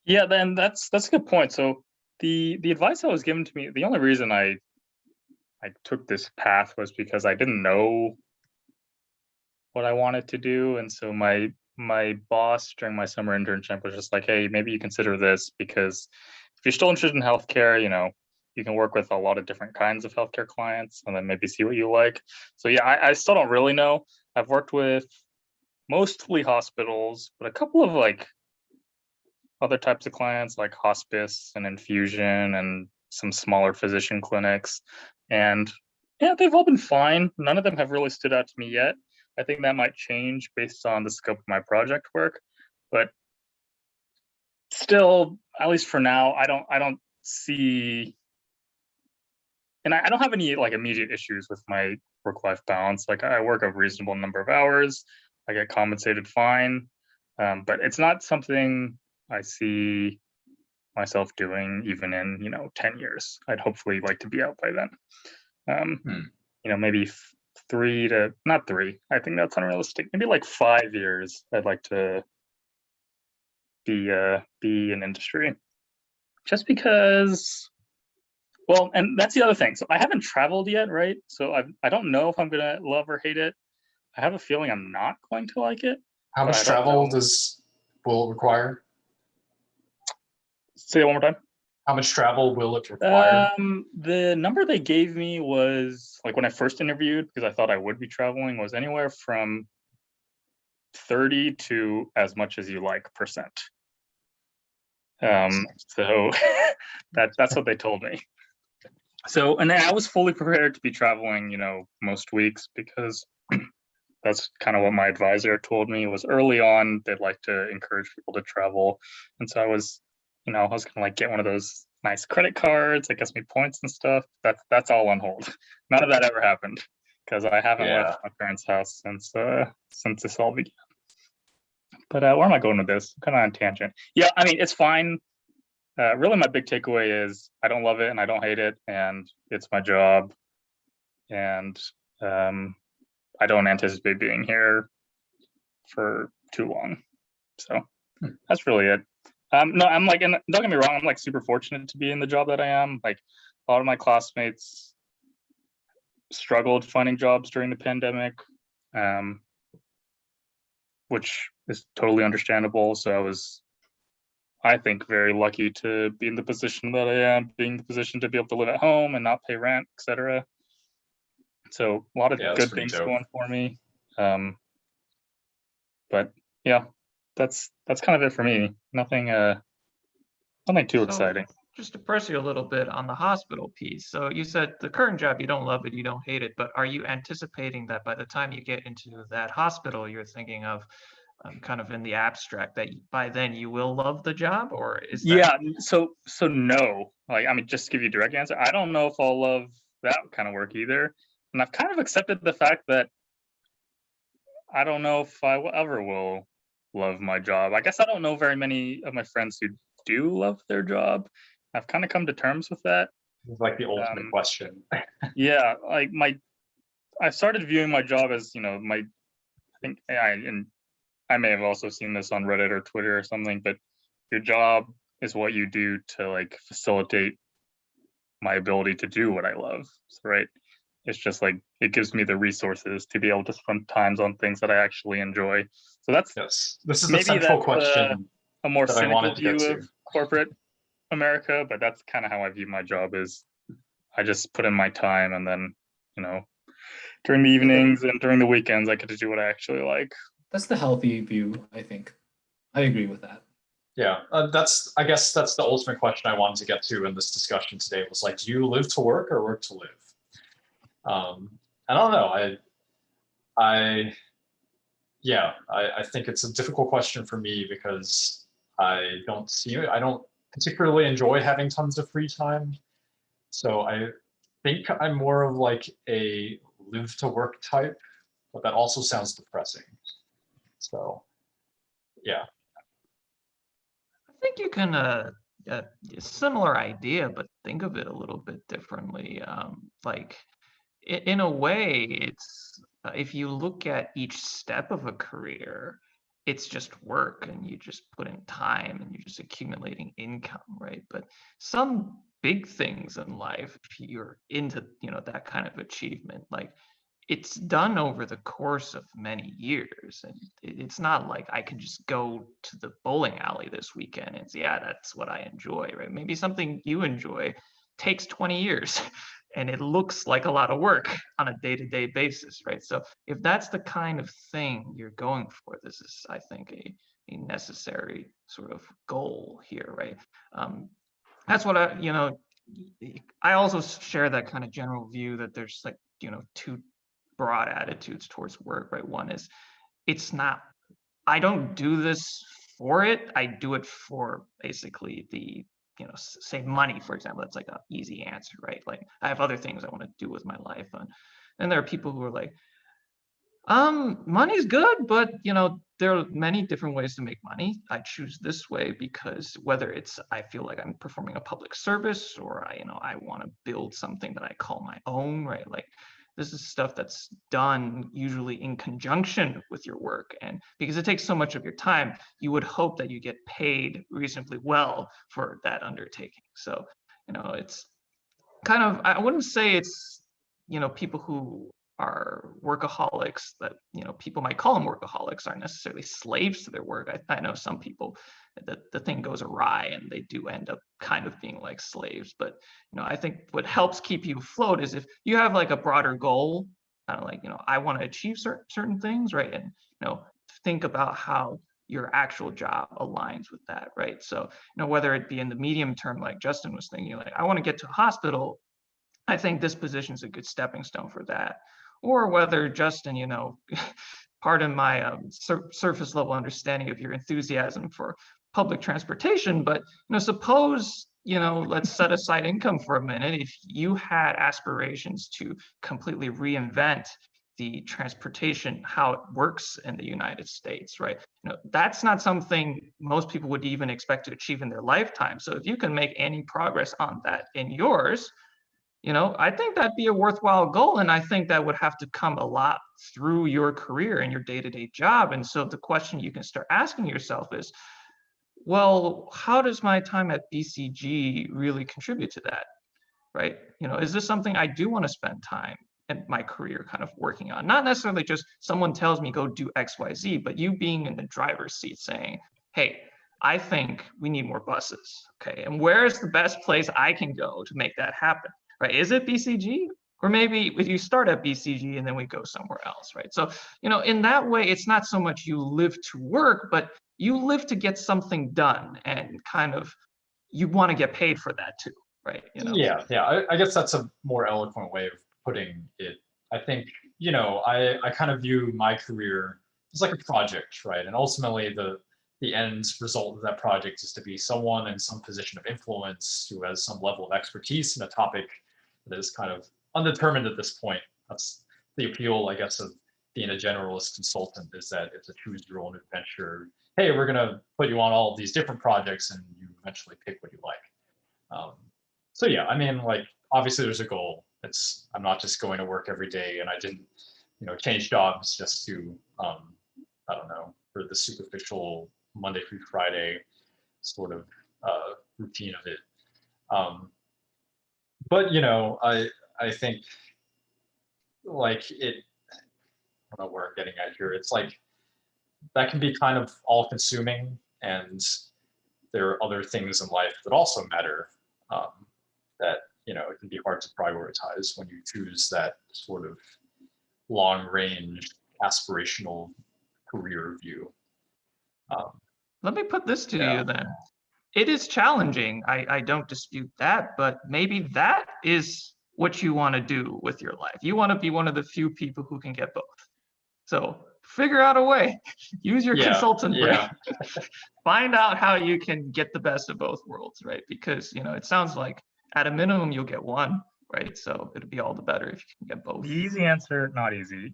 Yeah, then that's a good point. So the advice that was given to me, the only reason I took this path was because I didn't know what I wanted to do, and so my boss during my summer internship was just like, hey, maybe you consider this because if you're still interested in healthcare, you know, you can work with a lot of different kinds of healthcare clients and then maybe see what you like. So yeah, I still don't really know. I've worked with mostly hospitals, but a couple of like other types of clients like hospice and infusion and some smaller physician clinics. And yeah, they've all been fine. None of them have really stood out to me yet. I think that might change based on the scope of my project work, but still, at least for now, I don't see, and I don't have any like immediate issues with my work-life balance. Like I work a reasonable number of hours, I get compensated fine, but it's not something I see myself doing even in 10 years. I'd hopefully like to be out by then. Maybe 3 to not 3. I think that's unrealistic. Maybe like 5 years. I'd like to be in industry, just because. Well, and that's the other thing. So I haven't traveled yet, right? So I don't know if I'm gonna love or hate it. I have a feeling I'm not going to like it. How much travel will it require? Say that one more time. How much travel will it require? The number they gave me was like when I first interviewed, because I thought I would be traveling, was anywhere from 30 to as much as you like %. So that's what they told me. So, and I was fully prepared to be traveling, most weeks, because that's kind of what my advisor told me. Was early on they'd like to encourage people to travel, and so I was gonna like get one of those nice credit cards that gets me points and stuff. That's all on hold. None of that ever happened because I haven't left my parents' house since this all began. But where am I going with this? I'm kind of on a tangent. Yeah, I mean, it's fine. Really, my big takeaway is I don't love it and I don't hate it, and it's my job, and I don't anticipate being here for too long. So that's really it. No, I'm like, and don't get me wrong, I'm like super fortunate to be in the job that I am. Like a lot of my classmates struggled finding jobs during the pandemic, which is totally understandable. So I think, very lucky to be in the position that I am, being in the position to be able to live at home and not pay rent, etc. So a lot of Yeah, that's good pretty things dope. going for me. But yeah, that's kind of it for me. Nothing too So, exciting. just to press you a little bit on the hospital piece. So you said the current job, you don't love it, you don't hate it, but are you anticipating that by the time you get into that hospital, you're thinking of kind of in the abstract that by then you will love the job, or is that? Yeah, so no. Like, I mean, just to give you a direct answer, I don't know if I'll love that kind of work either. And I've kind of accepted the fact that I don't know if I ever will love my job. I guess I don't know very many of my friends who do love their job. I've kind of come to terms with that. It's like the ultimate question. Yeah, like I started viewing my job as, I think I may have also seen this on Reddit or Twitter or something, but your job is what you do to like facilitate my ability to do what I love, right? It's just like it gives me the resources to be able to spend times on things that I actually enjoy. So that's Yes, this is the maybe central that's question a more that I cynical wanted to get view to. of corporate America, but that's kind of how I view my job. Is I just put in my time, and then during the evenings and during the weekends, I get to do what I actually like. That's the healthy view, I think. I agree with that. Yeah, I guess that's the ultimate question I wanted to get to in this discussion today, was like, do you live to work or work to live? I don't know. I think it's a difficult question for me because I don't particularly enjoy having tons of free time. So I think I'm more of like a live to work type, but that also sounds depressing. So yeah. I think you can similar idea, but think of it a little bit differently. Like in a way, it's if you look at each step of a career, it's just work and you just put in time and you're just accumulating income, right? But some big things in life, if you're into, that kind of achievement, like it's done over the course of many years. And it's not like I can just go to the bowling alley this weekend and say, yeah, that's what I enjoy, right? Maybe something you enjoy takes 20 years and it looks like a lot of work on a day-to-day basis, right? So if that's the kind of thing you're going for, this is, I think, a necessary sort of goal here, right? That's what I also share that kind of general view that there's like, two broad attitudes towards work, right? One is I don't do this for it. I do it for basically the, save money, for example. That's like an easy answer, right? Like I have other things I want to do with my life. And then there are people who are like, money's good, but there are many different ways to make money. I choose this way because whether it's I feel like I'm performing a public service or I want to build something that I call my own, right? Like this is stuff that's done usually in conjunction with your work. And because it takes so much of your time, you would hope that you get paid reasonably well for that undertaking. So, it's kind of, I wouldn't say it's, people who are workaholics that, people might call them workaholics aren't necessarily slaves to their work. I know some people that the thing goes awry and they do end up kind of being like slaves. But, I think what helps keep you afloat is if you have like a broader goal, kind of like, I want to achieve certain things, right? And, think about how your actual job aligns with that, right? So, whether it be in the medium term, like Justin was thinking, like, I want to get to a hospital, I think this position is a good stepping stone for that. Or whether Justin, pardon my surface level understanding of your enthusiasm for public transportation, but suppose let's set aside income for a minute. If you had aspirations to completely reinvent the transportation, how it works in the United States, right? That's not something most people would even expect to achieve in their lifetime. So if you can make any progress on that in yours, I think that'd be a worthwhile goal. And I think that would have to come a lot through your career and your day-to-day job. And so the question you can start asking yourself is, well, how does my time at BCG really contribute to that? right? You know, is this something I do want to spend time in my career kind of working on? Not necessarily just someone tells me go do X, Y, Z, but you being in the driver's seat saying, hey, I think we need more buses. Okay, and where is the best place I can go to make that happen? Right? Is it BCG? Or maybe if you start at BCG and then we go somewhere else, right? So, you know, in that way, it's not so much you live to work, but you live to get something done, and kind of you want to get paid for that too, right? You know? Yeah. I guess that's a more eloquent way of putting it. I think, you know, I kind of view my career as like a project, right? And ultimately the end result of that project is to be someone in some position of influence who has some level of expertise in a topic that is kind of undetermined at this point. That's the appeal, I guess, of being a generalist consultant, is that it's a choose your own adventure. Hey, we're gonna put you on all of these different projects and you eventually pick what you like. So yeah, I mean, like, obviously there's a goal. I'm not just going to work every day, and I didn't, you know, change jobs just to, I don't know, for the superficial Monday through Friday sort of routine of it. But you know, I think like I don't know where I'm getting at here. It's like that can be kind of all consuming, and there are other things in life that also matter, that, you know, it can be hard to prioritize when you choose that sort of long range aspirational career view. Let me put this to Yeah. you then. It is challenging. I don't dispute that, but maybe that is what you want to do with your life. You want to be one of the few people who can get both. So figure out a way. Use your consultant brain. Find out how you can get the best of both worlds, right? Because, you know, it sounds like at a minimum you'll get one, right? So it'd be all the better if you can get both. The easy answer, not easy.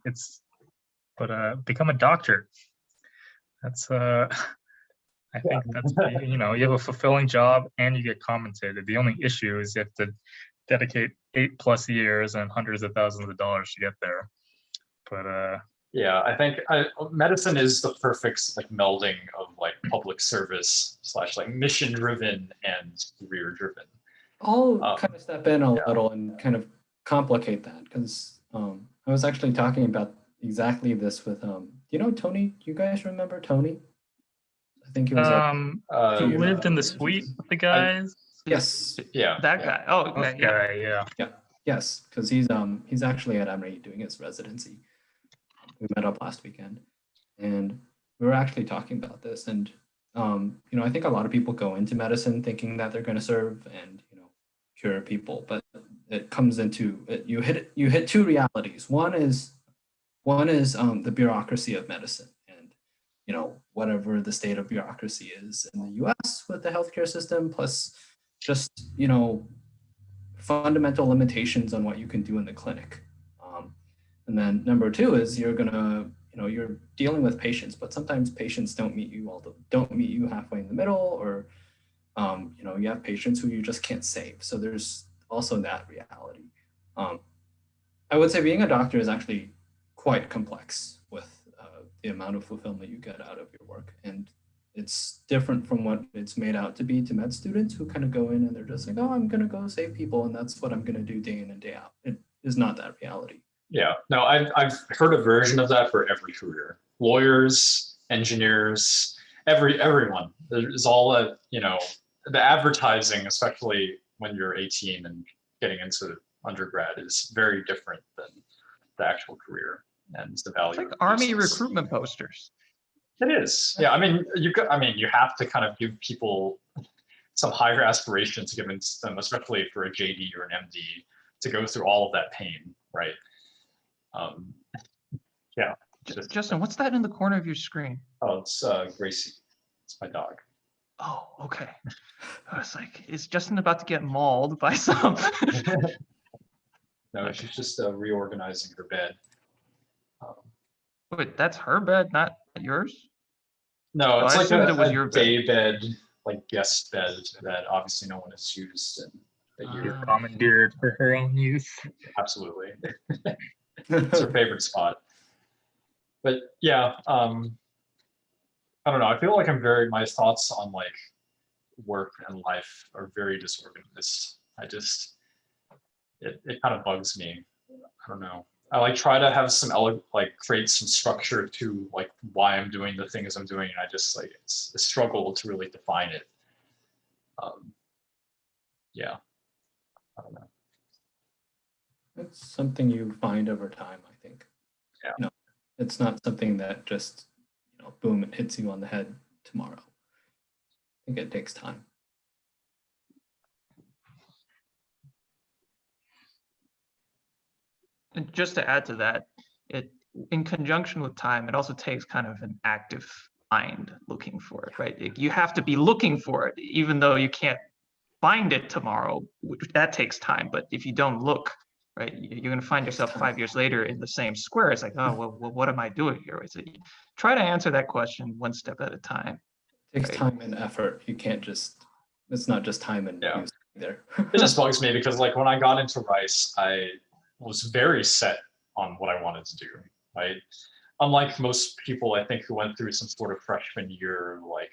Become a doctor. That's I think that's, you know, you have a fulfilling job and you get compensated. The only issue is you have to dedicate 8+ years and hundreds of thousands of dollars to get there. But yeah, I think medicine is the perfect like melding of like public service / like mission driven and career driven. I'll kind of step in a little and kind of complicate that, because I was actually talking about exactly this with you know, Tony. You guys remember Tony? I think he was who lived in the suite with the guys? Yes. Yeah. That guy. Oh, This okay, yeah. guy, yeah. Yes, because he's actually at Emory doing his residency. We met up last weekend, and we were actually talking about this. And you know, I think a lot of people go into medicine thinking that they're going to serve and, you know, cure people, but it comes into it, you hit two realities. One is the bureaucracy of medicine, and, you know, whatever the state of bureaucracy is in the U.S. with the healthcare system, plus just, you know, fundamental limitations on what you can do in the clinic. And then number two is you're dealing with patients, but sometimes patients don't meet you halfway in the middle, or you know, you have patients who you just can't save. So there's also that reality. I would say being a doctor is actually quite complex with the amount of fulfillment you get out of your work, and it's different from what it's made out to be to med students who kind of go in and they're just like, oh, I'm going to go save people, and that's what I'm going to do day in and day out. It is not that reality. Yeah, no, I've heard a version of that for every career. Lawyers, engineers, everyone. There's all that, you know, the advertising, especially when you're 18 and getting into undergrad, is very different than the actual career and the value. It's like Army recruitment posters. It is. Yeah, I mean, you have to kind of give people some higher aspirations given them, especially for a JD or an MD, to go through all of that pain, right? Yeah. Justin, what's that in the corner of your screen? Oh, it's Gracie. It's my dog. Oh, okay. I was like, is Justin about to get mauled by some? No, she's just reorganizing her bed. Wait, that's her bed, not yours? No, it's I like assumed it was a your day bed, like guest bed that obviously no one has used in a year. Commandeered for her own use. Absolutely. It's her favorite spot. But yeah, I don't know. I feel like my thoughts on like work and life are very disorganized. it kind of bugs me. I don't know. I like try to have some like create some structure to like why I'm doing the things I'm doing, and I just like it's a struggle to really define it. Yeah, I don't know. It's something you find over time, I think. Yeah. You know, it's not something that just, boom, it hits you on the head tomorrow. I think it takes time. And just to add to that, it in conjunction with time, it also takes kind of an active mind looking for it, right? You have to be looking for it, even though you can't find it tomorrow. That takes time. But if you don't look, right, you're going to find yourself 5 years later in the same square. It's like, oh, well, what am I doing here? So try to answer that question one step at a time. It takes Right. time and effort. You can't just, it's not just time and Yeah. use either. It just bugs me because like when I got into Rice, I was very set on what I wanted to do, right? Unlike most people, I think, who went through some sort of freshman year, like,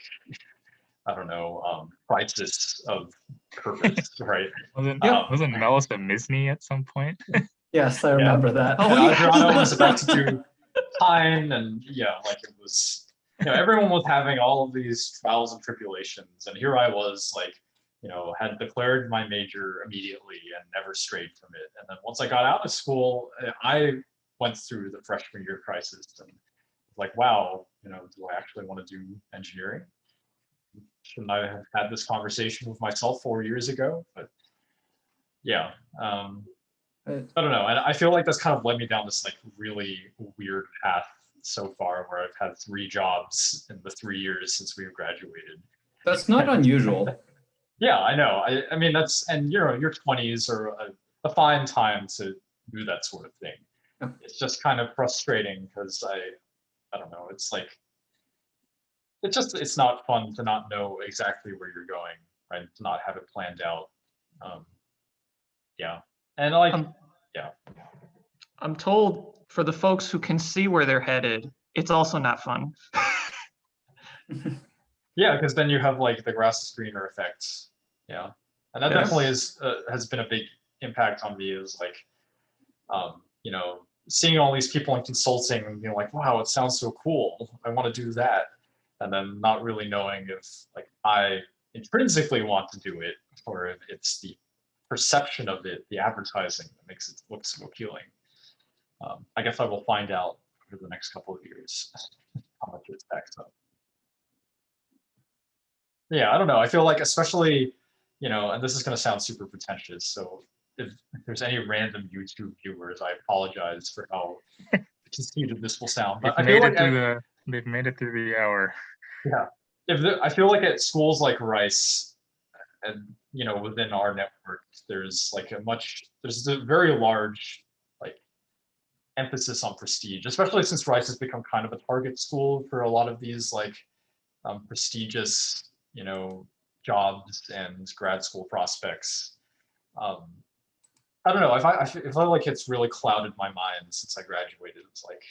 I don't know, crisis of purpose, right? Wasn't Melis a Misney at some point? Yes, I remember that. Oh, And yeah. Adriano was about to do time, and yeah, like it was, everyone was having all of these trials and tribulations, and here I was, like, had declared my major immediately and never strayed from it. And then once I got out of school, I went through the freshman year crisis and like, wow, do I actually want to do engineering? Shouldn't I have had this conversation with myself 4 years ago? But yeah, I don't know. And I feel like that's kind of led me down this like really weird path so far, where I've had 3 jobs in the 3 years since we graduated. That's not unusual. Yeah, I know. I mean, that's, and your 20s are a fine time to do that sort of thing. Yeah. It's just kind of frustrating because I don't know. It's like, it's not fun to not know exactly where you're going, right? To not have it planned out. Yeah. And like, yeah. I'm told for the folks who can see where they're headed, it's also not fun. Yeah, because then you have like the grass is greener effect. Yeah, and that Yes. definitely has been a big impact on me. Is like, seeing all these people in consulting, like, wow, it sounds so cool. I want to do that, and then not really knowing if like I intrinsically want to do it, or if it's the perception of it, the advertising that makes it look so appealing. I guess I will find out over the next couple of years how much it stacks up. Yeah, I don't know. I feel like, especially, and this is going to sound super pretentious. So if there's any random YouTube viewers, I apologize for how conceited this will sound. But I feel like They've made it through the hour. yeah, I feel like at schools like Rice, and within our network, there's a very large like emphasis on prestige, especially since Rice has become kind of a target school for a lot of these like prestigious jobs and grad school prospects. I don't know. I feel like it's really clouded my mind since I graduated. It's like,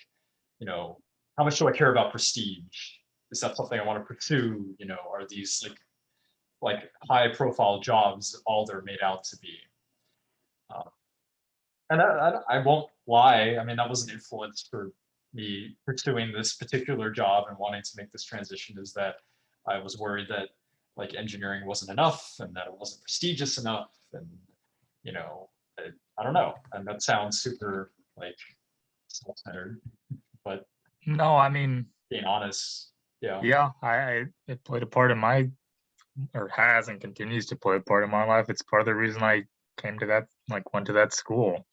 how much do I care about prestige? Is that something I want to pursue? Are these like high profile jobs all they're made out to be? And I won't lie. I mean, that was an influence for me pursuing this particular job and wanting to make this transition, is that I was worried that like engineering wasn't enough and that it wasn't prestigious enough, and I don't know. And that sounds super like self-centered, but No, I mean, being honest, yeah. yeah, it played a part in or has and continues to play a part in my life. It's part of the reason I came to that, like went to that school.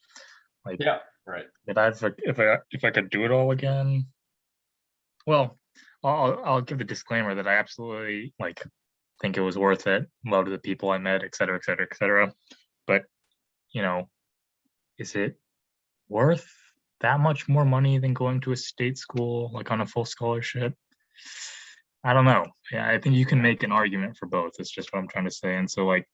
Like, Yeah, right. If I could do it all again, well, I'll give the disclaimer that I absolutely like think it was worth it. Loved the people I met, et cetera, et cetera, et cetera. But is it worth that much more money than going to a state school, like on a full scholarship? I don't know. Yeah, I think you can make an argument for both. It's just what I'm trying to say. And so like,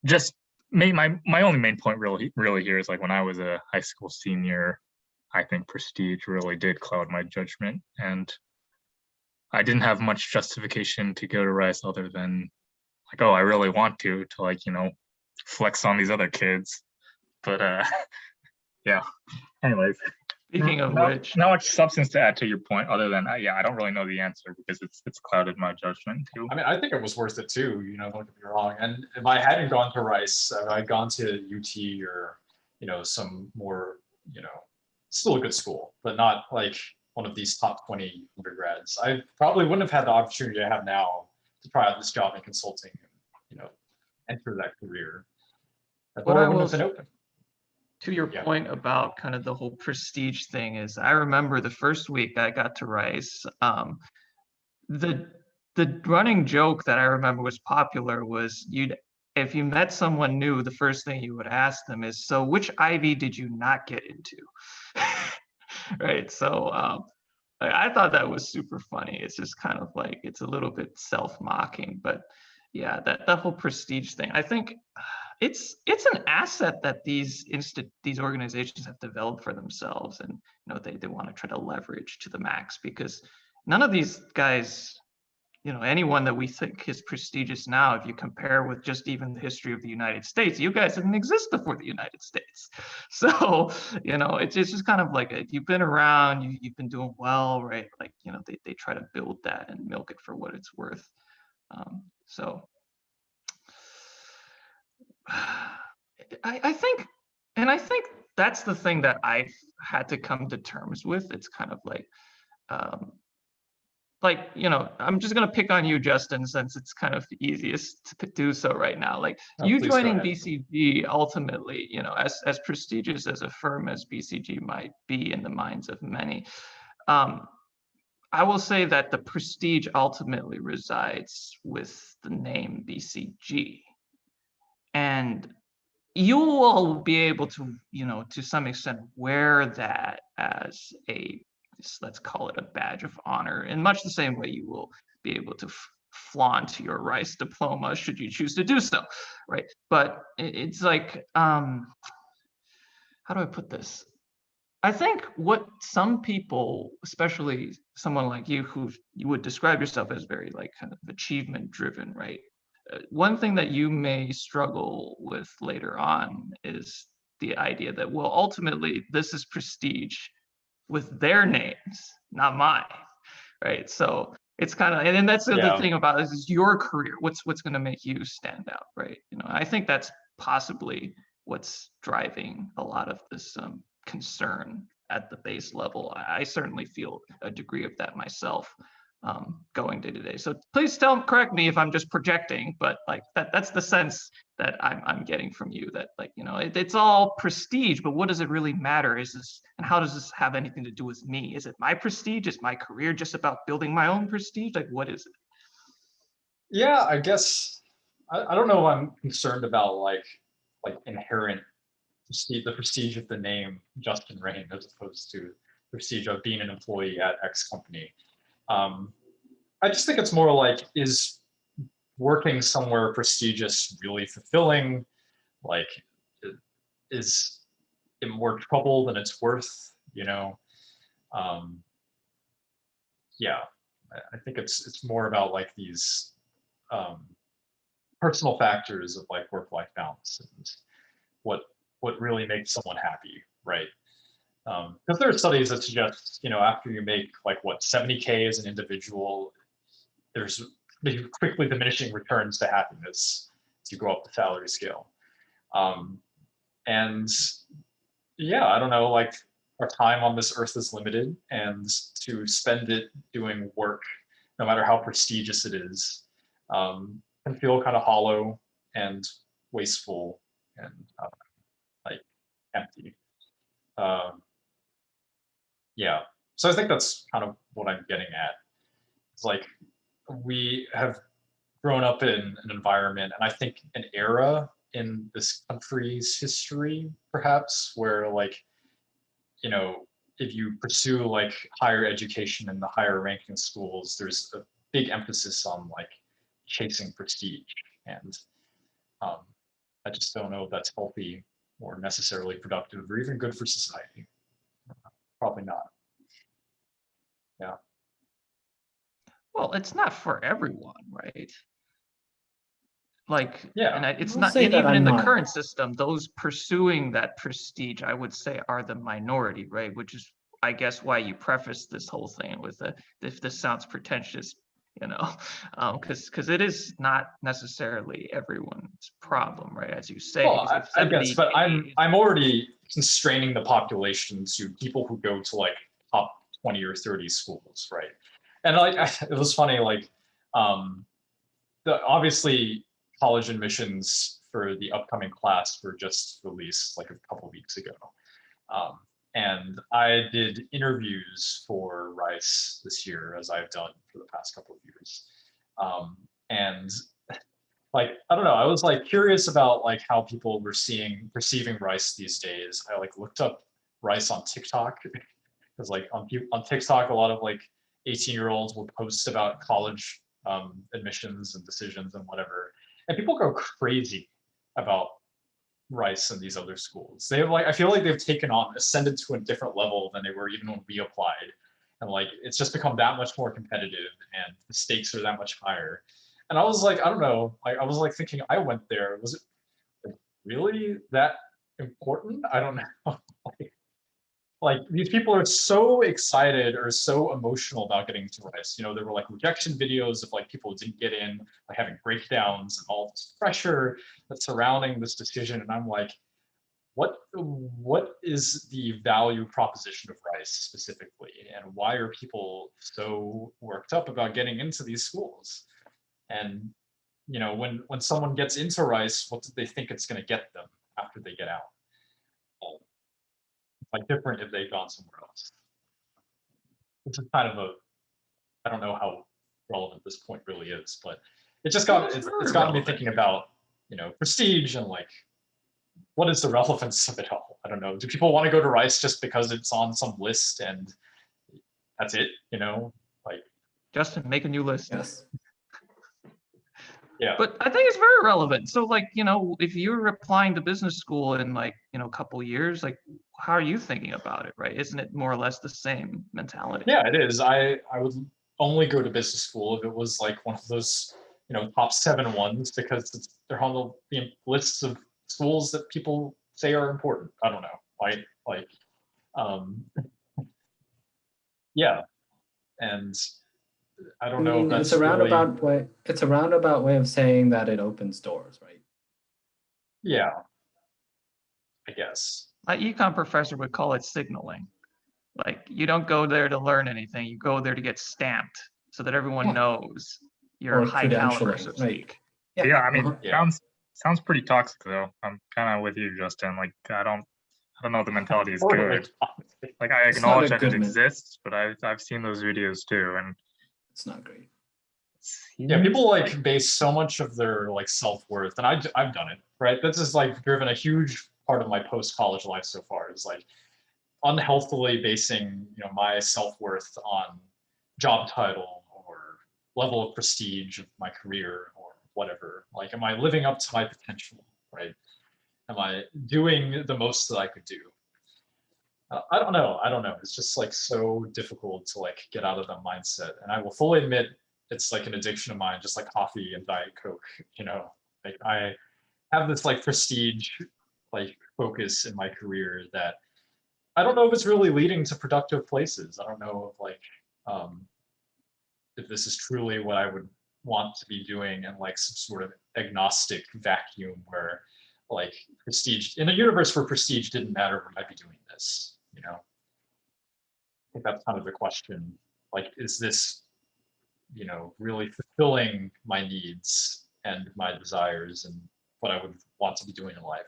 just my only main point really here is like when I was a high school senior, I think prestige really did cloud my judgment, and I didn't have much justification to go to Rice other than like, oh, I really want to like, flex on these other kids. But yeah. Anyways, Speaking of not, which, not much substance to add to your point, other than yeah, I don't really know the answer because it's clouded my judgment too. I mean, I think it was worth it too, you know, don't get me wrong. And if I hadn't gone to Rice, if I'd gone to UT or, you know, some more, you know, still a good school, but not like one of these top 20 undergrads, I probably wouldn't have had the opportunity I have now to try out this job in consulting and, you know, enter that career. That What door I wouldn't will have been open. to your Yeah. point about kind of the whole prestige thing is, I remember the first week I got to Rice, the running joke that I remember was popular was if you met someone new, the first thing you would ask them is, so which Ivy did you not get into? Right. So I thought that was super funny. It's just kind of like, it's a little bit self-mocking, but yeah, that whole prestige thing, I think it's an asset that these organizations have developed for themselves, and you know they want to try to leverage to the max, because none of these guys, you know, anyone that we think is prestigious now, if you compare with just even the history of the United States, you guys didn't exist before the United States. So, you know, it's just kind of like, you've been around, you've been doing well, right? Like, you know, they try to build that and milk it for what it's worth. So I think, and I think that's the thing that I've had to come to terms with. It's kind of like, you know, I'm just going to pick on you, Justin, since it's kind of the easiest to do so right now. Like, Oh, you please go joining ahead. BCG, ultimately, you know, as prestigious as a firm as BCG might be in the minds of many, I will say that the prestige ultimately resides with the name BCG. And you will be able to, you know, to some extent wear that as let's call it a badge of honor, in much the same way you will be able to flaunt your Rice diploma should you choose to do so, right? But it's like, how do I put this? I think what some people, especially someone like you, who you would describe yourself as very like kind of achievement driven, right? One thing that you may struggle with later on is the idea that, well, ultimately this is prestige with their names, not mine, right? So it's kind of, and then that's the other Yeah. thing about this is your career. What's going to make you stand out, right? You know, I think that's possibly what's driving a lot of this concern at the base level. I certainly feel a degree of that myself, going day to day. So please correct me if I'm just projecting, but like that's the sense that I'm getting from you, that like, you know, it's all prestige, but what does it really matter? Is this, and how does this have anything to do with me? Is it my prestige? Is my career just about building my own prestige? Like, what is it? Yeah, I guess I don't know if I'm concerned about like inherent prestige, the prestige of the name Justin Rain, as opposed to prestige of being an employee at X company. I just think it's more like, is working somewhere prestigious really fulfilling? Like, is it more trouble than it's worth? You know, yeah, I think it's more about like these personal factors of like work-life balance and what really makes someone happy, right? Because there are studies that suggest, you know, after you make like what 70K as an individual, there's quickly diminishing returns to happiness as you go up the salary scale. And yeah, I don't know, like our time on this earth is limited, and to spend it doing work, no matter how prestigious it is, can feel kind of hollow and wasteful and like empty. Yeah, so I think that's kind of what I'm getting at. It's like we have grown up in an environment, and I think an era in this country's history, perhaps, where like, you know, if you pursue like higher education in the higher ranking schools, there's a big emphasis on like chasing prestige. And I just don't know if that's healthy or necessarily productive or even good for society. Probably not. Yeah. Well, it's not for everyone, right? Like, Yeah. and it's I'll not, say and that even I'm in the not. current system, those pursuing that prestige, I would say, are the minority, right? Which is, I guess, why you preface this whole thing with if this sounds pretentious, you know, because it is not necessarily everyone's problem, right? As you say, Well, if I guess, 70K but I'm is I'm already constraining the population to people who go to like top 20 or 30 schools, right? And like it was funny, like obviously college admissions for the upcoming class were just released like a couple weeks ago. Um, and I did interviews for Rice this year, as I've done for the past couple of years. And like, I don't know, I was like curious about like how people were perceiving Rice these days. I like looked up Rice on TikTok because like on TikTok, a lot of like 18-year-olds will post about college admissions and decisions and whatever. And people go crazy about Rice and these other schools. They have like, I feel like they've ascended to a different level than they were even when we applied. And like, it's just become that much more competitive and the stakes are that much higher. And I was like, I don't know, like, I was like thinking I went there, was it really that important? I don't know. Like these people are so excited or so emotional about getting to Rice. You know, there were like rejection videos of like people who didn't get in, like having breakdowns and all this pressure that's surrounding this decision. And I'm like, what is the value proposition of Rice specifically? And why are people so worked up about getting into these schools? And you know, when someone gets into Rice, what do they think it's going to get them after they get out? Like different if they've gone somewhere else. Which is kind of I don't know how relevant this point really is, but it just it's gotten me thinking about, you know, prestige and like, what is the relevance of it all? I don't know. Do people want to go to Rice just because it's on some list and that's it? You know, like, Justin, make a new list. Yes. yeah. But I think it's very relevant. So like, you know, if you're applying to business school in like, you know, a couple years, like how are you thinking about it, right? Isn't it more or less the same mentality? Yeah, it is. I would only go to business school if it was like one of those, you know, top 7 ones because they're on the lists of schools that people say are important. I don't know. Like um yeah. And I I don't know if mean, that's really, it's a roundabout way of saying that it opens doors, right? yeah, I guess. My econ professor would call it signaling. Like you don't go there to learn anything. You go there to get stamped so that everyone Yeah. knows you're Or high caliber, credentialing, so to right. speak. Yeah, I mean, uh-huh. Yeah. sounds pretty toxic though. I'm kind of with you, Justin. Like, I don't know if the mentality is Or good. Like, I It's not acknowledge a that good it exists, but I've seen those videos too, and It's not great. Yeah, people like base so much of their like self-worth, and I've done it, right? This is like driven a huge part of my post-college life so far, is like unhealthily basing, you know, my self-worth on job title or level of prestige of my career or whatever. Like, am I living up to my potential, right? Am I doing the most that I could do? I don't know. I don't know. It's just like so difficult to like get out of that mindset. And I will fully admit it's like an addiction of mine, just like coffee and Diet Coke, you know. Like I have this like prestige like focus in my career that I don't know if it's really leading to productive places. I don't know if like if this is truly what I would want to be doing in like some sort of agnostic vacuum where like prestige in a universe where prestige didn't matter, would I be doing this? You know, I think that's kind of the question. Like, is this, you know, really fulfilling my needs and my desires and what I would want to be doing in life?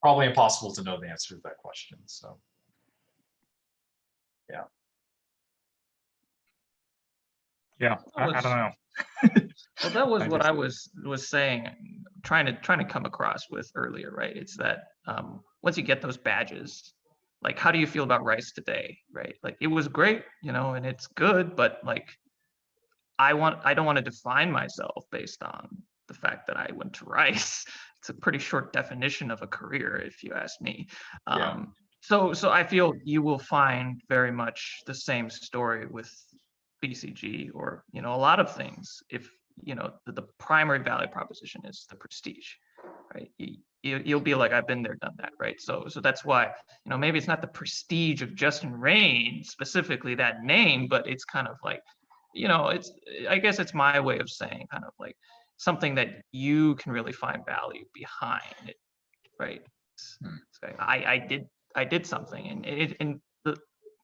Probably impossible to know the answer to that question. So, yeah. yeah, I don't know. Well, that was I what just- I was saying, trying to come across with earlier, right? It's that once you get those badges, like how do you feel about Rice today, right? Like it was great, you know, and it's good, but like I don't want to define myself based on the fact that I went to Rice. It's a pretty short definition of a career, if you ask me. Yeah. So I feel you will find very much the same story with BCG or, you know, a lot of things, if, you know, the primary value proposition is the prestige, right? You'll be like, I've been there, done that, right? So that's why, you know, maybe it's not the prestige of Justin Rain, specifically that name, but it's kind of like, you know, I guess it's my way of saying kind of like something that you can really find value behind it, right? So I did something, and the,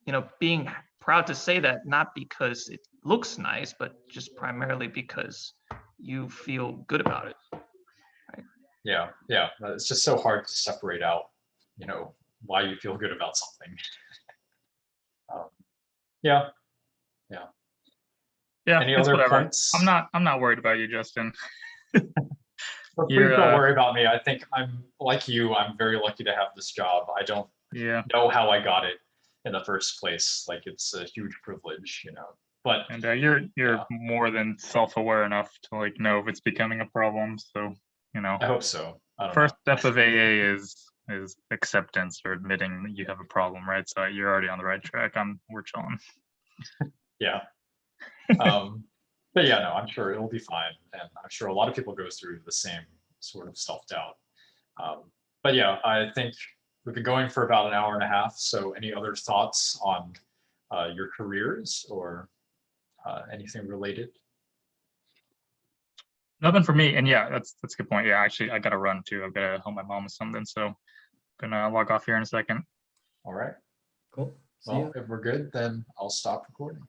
you know, being proud to say that, not because it looks nice, but just primarily because you feel good about it. Yeah, it's just so hard to separate out, you know, why you feel good about something. Yeah. Yeah, Any it's other whatever. points? I'm not worried about you, Justin. But please You're, don't worry about me. I think I'm like you. I'm very lucky to have this job. I don't Yeah, know how I got it in the first place. Like, it's a huge privilege, you know. But and you're Yeah. more than self-aware enough to like know if it's becoming a problem. So, you know, I hope so. I don't first know. step of AA is acceptance or admitting that you have a problem, right? So you're already on the right track. We're chilling. Yeah. But yeah, no, I'm sure it'll be fine. And I'm sure a lot of people go through the same sort of self-doubt. But yeah, I think we've been going for about an hour and a half. So any other thoughts on your careers or anything related? Nothing for me. And yeah, that's a good point. Yeah, actually, I gotta run too. I've gotta help my mom with something. So gonna log off here in a second. All right. Cool. See ya. Well, if we're good, then I'll stop recording.